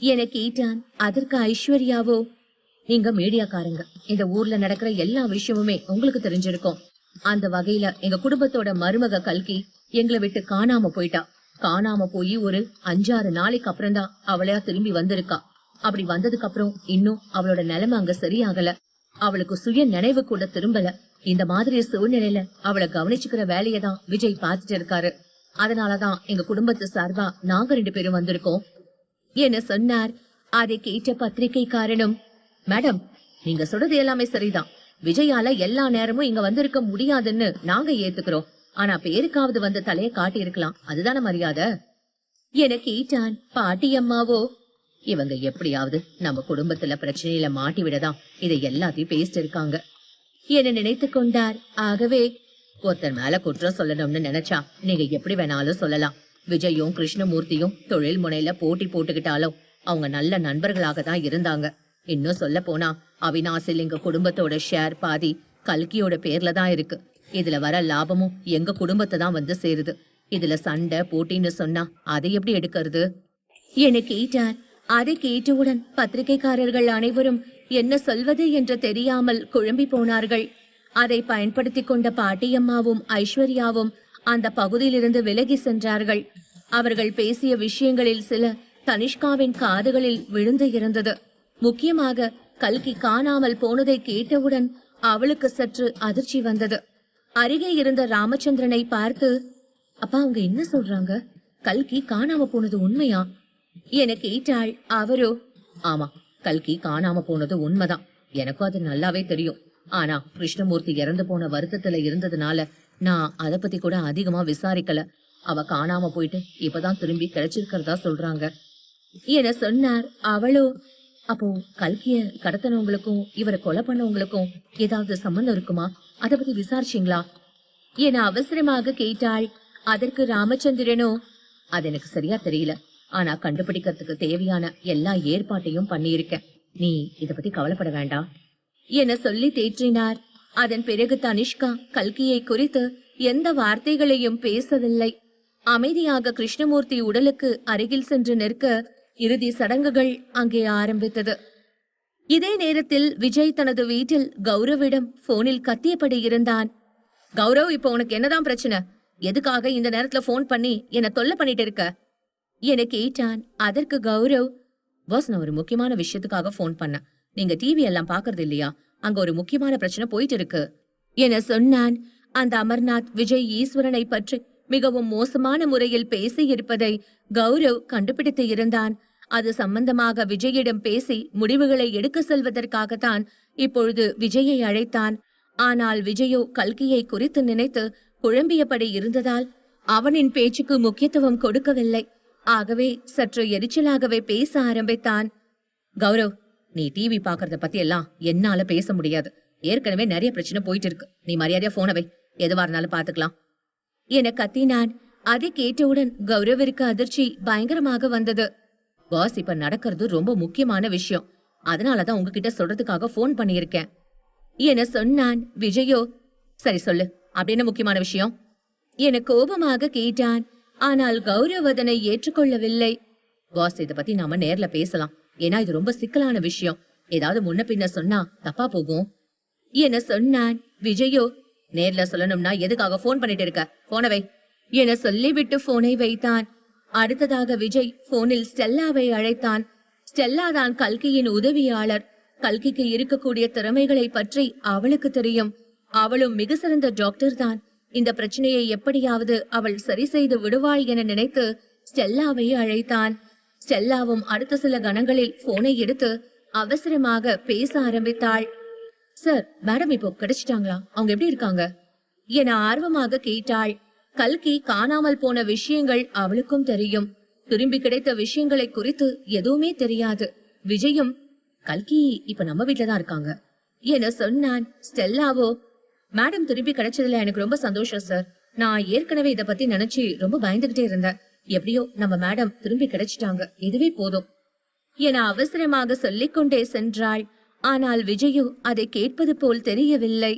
S1: என கேட்டான். அதற்கு ஐஸ்வர்யாவோ, நீங்க மீடியாக்காரங்க, இந்த ஊர்ல நடக்கிற எல்லா விஷயமுமே உங்களுக்கு தெரிஞ்சிருக்கும். அந்த வகையில எங்க குடும்பத்தோட மருமக கல்கி எங்களை விட்டு காணாம போயிட்டா. காணாம போய் ஒரு 5-6 நாளைக்கு அப்புறம் தான் அவளையா திரும்பி வந்திருக்கா. அப்படி வந்ததுக்கு அப்புறம் இன்னும் அவளோட நிலைமை அங்க சரியாகல. அவளுக்கு சுய நினைவு கூட திரும்பல. இந்த மாதிரி சூழ்நிலையில அவளை கவனிச்சுக்கிற வேலையை தான் விஜய் பார்த்துட்டு இருக்காரு. அதனாலதான் எங்க குடும்பத்து சார்பா நாங்க 2 பேரும் வந்திருக்கோம் என சொன்னார். அதை கேட்ட பத்திரிகைக்காரனும், மேடம், நீங்க சொல்றது எல்லாமே சரிதான். விஜயால எல்லா நேரமும் இங்க வந்திருக்க முடியாதுன்னு நாங்க ஏத்துக்கிறோம். ஆனா பேருக்காவது வந்து தலைய காட்டி இருக்கலாம், அதுதான மரியாதை என கேட்டான். பாட்டியம்மாவோ, இவங்க எப்படியாவது நம்ம குடும்பத்துல பிரச்சனையில மாட்டி விடதான் இதை எல்லாத்தையும் பேசிட்டு இருக்காங்க என நினைத்து கொண்டார். ஆகவே ஒருத்தர் மேல குற்றம் சொல்லணும்னு நினைச்சா நீங்க எப்படி வேணாலும் சொல்லலாம். விஜயும் கிருஷ்ணமூர்த்தியும் தொழில் முனையில போட்டி போட்டுக்கிட்டாலும் அவங்க நல்ல நண்பர்களாக தான் இருந்தாங்க. இன்னும் சொல்ல போனா அவினாசில் எங்க குடும்பத்தோட ஷேர் பாதி கல்கியோட பேர்ல தான் இருக்கு. இதுல வர லாபமும் எங்க குடும்பத்தை தான் வந்து சேருது. இதுல சண்டை போட்டின்னு சொன்னா அதை எப்படி எடுக்கிறது என கேட்டார். அதை கேட்டவுடன் பத்திரிகைக்காரர்கள் அனைவரும் என்ன சொல்வது என்று தெரியாமல் குழம்பி போனார்கள். அதை பயன்படுத்தி கொண்ட பாட்டியம்மாவும் ஐஸ்வர்யாவும் அந்த பகுதியிலிருந்து விலகி சென்றார்கள். அவர்கள் பேசிய விஷயங்களில் சில தனிஷ்காவின் காதுகளில் விழுந்து இருந்தது. முக்கியமாக கல்கி காணாமல் போனதை கேட்டவுடன் அவளுக்கு சற்று அதிர்ச்சி வந்தது. அருகே இருந்த ராமச்சந்திரனை பார்த்து, அப்பா, அவங்க என்ன சொல்றாங்க? கல்கி காணாம போனது உண்மையா என கேட்டாள். அவரோ, ஆமா, கல்கி காணாம போனது உண்மைதான். எனக்கும் அது நல்லாவே தெரியும். ஆனா கிருஷ்ணமூர்த்தி இறந்து போன வருத்தத்துல இருந்ததுனால நான் அத பத்தி கூட அதிகமா விசாரிக்கல. அவ காணாம போயிட்டு இப்பதான் திரும்பி கிடைச்சிருக்கிறதா சொல்றாங்க என சொன்னார். அவளோ, அப்போ கல்கிய கடத்தினவங்களுக்கும் இவரை கொலை பண்ணவங்களுக்கும் ஏதாவது சம்பந்தம் இருக்குமா? அத பத்தி விசாரிச்சீங்களா என அவசரமாக கேட்டாள். அதற்கு ராமச்சந்திரனோ, அது எனக்கு சரியா தெரியல. ஆனா கண்டுபிடிக்கிறதுக்கு தேவையான எல்லா ஏற்பாட்டையும் பண்ணியிருக்கேன். நீ இத பத்தி கவலைப்பட வேண்டாம் என சொல்லி தேற்றினார். அதன் பிறகு தனிஷ்கா கல்கியை குறித்து எந்த வார்த்தைகளையும் பேசவில்லை. அமைதியாக கிருஷ்ணமூர்த்தி உடலுக்கு அருகில் சென்று நிற்க இறுதி சடங்குகள் அங்கே ஆரம்பித்தது. இதே நேரத்தில் விஜய் தனது வீட்டில் கௌரவிடம் போனில் கத்தியபடி இருந்தான். கௌரவ், இப்போ உனக்கு என்னதான் பிரச்சனை? எதுக்காக இந்த நேரத்துல போன் பண்ணி என்ன தொல்லை பண்ணிட்டு இருக்க என கேட்டான். அதற்கு கௌரவ், பாஸ், நான் ஒரு முக்கியமான விஷயத்துக்காக போன் பண்ணேன். நீங்க டிவி எல்லாம் பாக்குறது இல்லையா? அங்க ஒரு முக்கியமான பிரச்சனை போயிட்டு இருக்கு என சொன்னான். அந்த அமர்நாத் விஜய் ஈஸ்வரனை பற்றி மிகவும் மோசமான முறையில் பேசி இருப்பதை கௌரவ் கண்டுபிடித்து இருந்தான். அது சம்பந்தமாக விஜயிடம் பேசி முடிவுகளை எடுக்க செல்வதற்காகத்தான் இப்பொழுது விஜயை அழைத்தான். ஆனால் விஜயோ கல்கியை குறித்து நினைத்து குழம்பியபடி இருந்ததால் அவனின் பேச்சுக்கு முக்கியத்துவம் கொடுக்கவில்லை. ஆகவே சற்று எரிச்சலாகவே பேச ஆரம்பித்தான். கௌரவ், நீ டிவி பாக்குறத பத்தி எல்லாம் என்னால பேச முடியாது. ஏற்கனவே நிறைய பிரச்சனை போயிட்டு இருக்கு. நீ மரியாதையா போனவை, எதுவா இருந்தாலும் பாத்துக்கலாம் என கத்தினான். அதை கேட்டவுடன் கௌரவிற்கு அதிர்ச்சி பயங்கரமாக வந்தது. பாஸ், இப்ப நடக்கிறது ரொம்ப முக்கியமான விஷயம். அதனாலதான் உங்ககிட்ட சொல்றதுக்காக போன் பண்ணியிருக்கேன் என சொன்னான். விஜயோ, சரி சொல்லு, அப்படின்னு முக்கியமான விஷயம் என கோபமாக கேட்டான். ஆனால் கௌரவ் அதனை ஏற்றுக்கொள்ளவில்லை. பாஸ், இத பத்தி நாம நேர்ல பேசலாம். ஏன்னா இது ரொம்ப சிக்கலான விஷயம். ஏதாவது முன்ன பின்ன சொன்னா தப்பா போகும் என சொன்னான். விஜயோ, நேர்ல சொல்லணும்னா எதுக்காக போன் பண்ணிட்டு இருக்க? போனவை என சொல்லிவிட்டு போனை வைத்தான். அடுத்ததாக விஜய் போனில் ஸ்டெல்லாவை அழைத்தான். ஸ்டெல்லா தான் கல்கியின் உதவியாளர். கல்கிக்கு இருக்கக்கூடிய திறமைகளை பற்றி அவளுக்கு தெரியும். அவளும் மிக சிறந்த டாக்டர் தான். இந்த பிரச்சனையை எப்படியாவது அவள் சரி செய்து விடுவாள் என நினைத்து ஸ்டெல்லாவை அழைத்தான். ஸ்டெல்லாவும் அடுத்த சில கணங்களில் போனை எடுத்து அவசரமாக பேச ஆரம்பித்தாள். சார், மேடம் இப்போ கிடைச்சிட்டாங்களா? அவங்க எப்படி இருக்காங்க என ஆர்வமாக கேட்டாள். கல்கி காணாமல் போன விஷயங்கள் அவளுக்கும் தெரியும். திரும்பி கிடைத்த விஷயங்களை குறித்து எதுவுமே தெரியாது. விஜயும், கல்கி இப்ப நம்ம வீட்டுலதான் இருக்காங்க என சொன்னான். ஸ்டெல்லாவோ, மேடம் திரும்பி கிடைச்சதுல எனக்கு ரொம்ப சந்தோஷம் சார். நான் ஏற்கனவே இத பத்தி நினைச்சு ரொம்ப பயந்துகிட்டே இருந்தேன். எப்படியோ நம்ம மேடம் திரும்பி கிடைச்சிட்டாங்க, இதுவே போதும் என அவசரமாக சொல்லிக்கொண்டே சென்றாள். ஆனால் விஜயு அதை கேட்பது போல் தெரியவில்லை.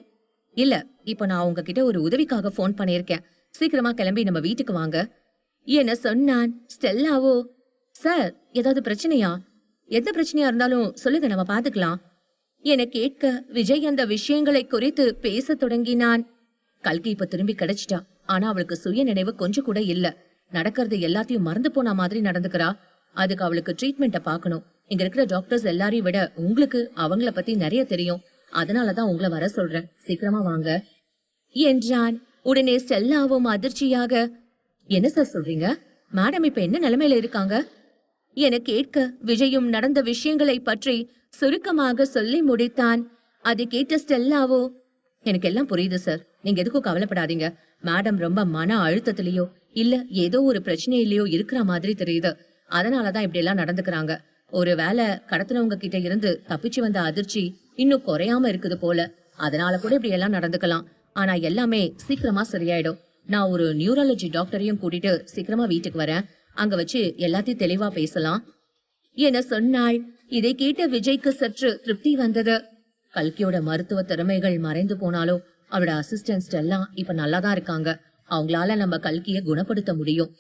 S1: இல்ல, இப்ப நான் உங்ககிட்ட ஒரு உதவிக்காக போன் பண்ணிருக்கேன். சீக்கிரமா கிளம்பி நம்ம வீட்டுக்கு வாங்க என சொன்னான். ஸ்டெல்லாவோ, சார், ஏதாவது பிரச்சனையா? எந்த பிரச்சனையா இருந்தாலும் சொல்லுங்க, நம்ம பாத்துக்கலாம் என கேட்க விஜய் அந்த விஷயங்களை குறித்து பேச தொடங்கினான். கல்கி இப்ப திரும்பி கிடைச்சிட்டா. ஆனா அவளுக்கு சுய நினைவு கொஞ்சம் கூட இல்ல. நடக்கிறது எல்லாத்தையும் மறந்து போன மாதிரி நடந்துக்கிறா. அதுக்கு அவளுக்கு ட்ரீட்மெண்ட்ட பாக்கணும். இங்க இருக்கிற டாக்டர்ஸ் எல்லாரையும் விட உங்களுக்கு அவங்கள பத்தி நிறைய தெரியும். அதனாலதான் உங்களை வர சொல்றேன். சீக்கிரமா வாங்க என்றான். உடனே ஸ்டெல்லாவும் அதிர்ச்சியாக, என்ன சார் சொல்றீங்க? மேடம் இப்ப என்ன நிலைமையில இருக்காங்க என கேட்க விஜயும் நடந்த விஷயங்களை பற்றி சுருக்கமாக சொல்லி முடித்தான். அதை கேட்ட ஸ்டெல்லாவோ, எனக்கு எல்லாம் புரியுது சார். நீங்க எதுக்கும் கவலைப்படாதீங்க. மேடம் ரொம்ப மன அழுத்தத்திலயோ இல்ல ஏதோ ஒரு பிரச்சனையிலயோ இருக்கிற மாதிரி தெரியுது. அதனாலதான் இப்படி எல்லாம் நடந்துக்கிறாங்க. ஒரு வேலை கடத்தினவங்க கிட்ட இருந்து தப்பிச்சு வந்த அதிர்ச்சி இன்னும் குறையாம இருக்குது போல. அதனால கூட இப்படி எல்லாம் நடந்துக்கலாம். ஆனா எல்லாமே சீக்கிரமா சரியாயிடும். நான் ஒரு நியூராலஜி டாக்டரையும் கூட்டிட்டு சீக்கிரமா வீட்டுக்கு வரேன். அங்க வச்சு எல்லாத்தையும் தெளிவா பேசலாம் என சொன்னாள். இதை கேட்ட விஜய்க்கு சற்று திருப்தி வந்தது. கல்கியோட மருத்துவ திறமைகள் மறைந்து போனாலும் அவரோட அசிஸ்டன்ஸ் எல்லாம் இப்ப நல்லாதான் இருக்காங்க. அவங்களால நம்ம கல்கிய குணப்படுத்த முடியும்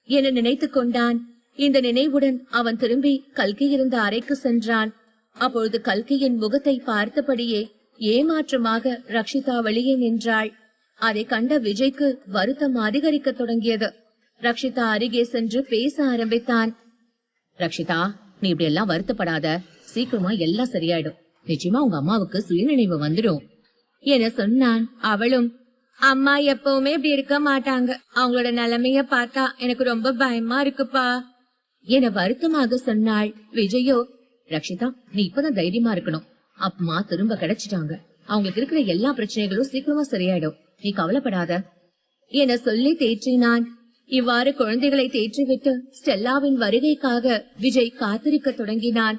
S1: என நினைத்து கொண்டான். இந்த நினைவுடன் அவன் திரும்பி கல்கி இருந்த அறைக்கு சென்றான். அப்பொழுது கல்கியின் முகத்தை பார்த்தபடியே ஏமாற்றமாக ரக்ஷிதா வெளியே நின்றாள். அதை கண்ட விஜய்க்கு வருத்தம் அதிகரிக்க தொடங்கியது. ரக்ஷிதா அருகே சென்று பேச ஆரம்பித்தான். ரக்ஷிதா, நீ இப்படி எல்லாம் வருத்தப்படாத. சீக்கிரமா எல்லாம் சரியாயிடும். நிச்சயமா உங்க அம்மாவுக்கு சுயநினைவு வந்துடும் என சொன்னான். அவளும், அம்மா எப்பவுமே இப்படி இருக்க மாட்டாங்க. அவங்களோட நிலைமைய பார்த்தா எனக்கு ரொம்ப பயமா இருக்குப்பா என வருத்தமாக சொன்னாள். விஜயோ, ரக்ஷிதா, நீ இப்பதான் தைரியமா இருக்கணும். அம்மா திரும்ப கிடைச்சிட்டாங்க. அவங்களுக்கு இருக்கிற எல்லா பிரச்சனைகளும் சீக்கிரமா சரியாயிடும். நீ கவலைப்படாத என சொல்லி தேற்றினான். இவ்வாறு குழந்தைகளை தேற்றிவிட்டு ஸ்டெல்லாவின் வருகைக்காக விஜய் காத்திருக்க தொடங்கினான்.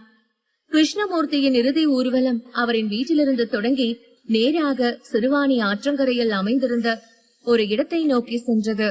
S1: கிருஷ்ணமூர்த்தியின் இறுதி ஊர்வலம் அவரின் வீட்டிலிருந்து தொடங்கி நேராக சிறுவாணி ஆற்றங்கரையில் அமைந்திருந்த ஒரு இடத்தை நோக்கி சென்றது.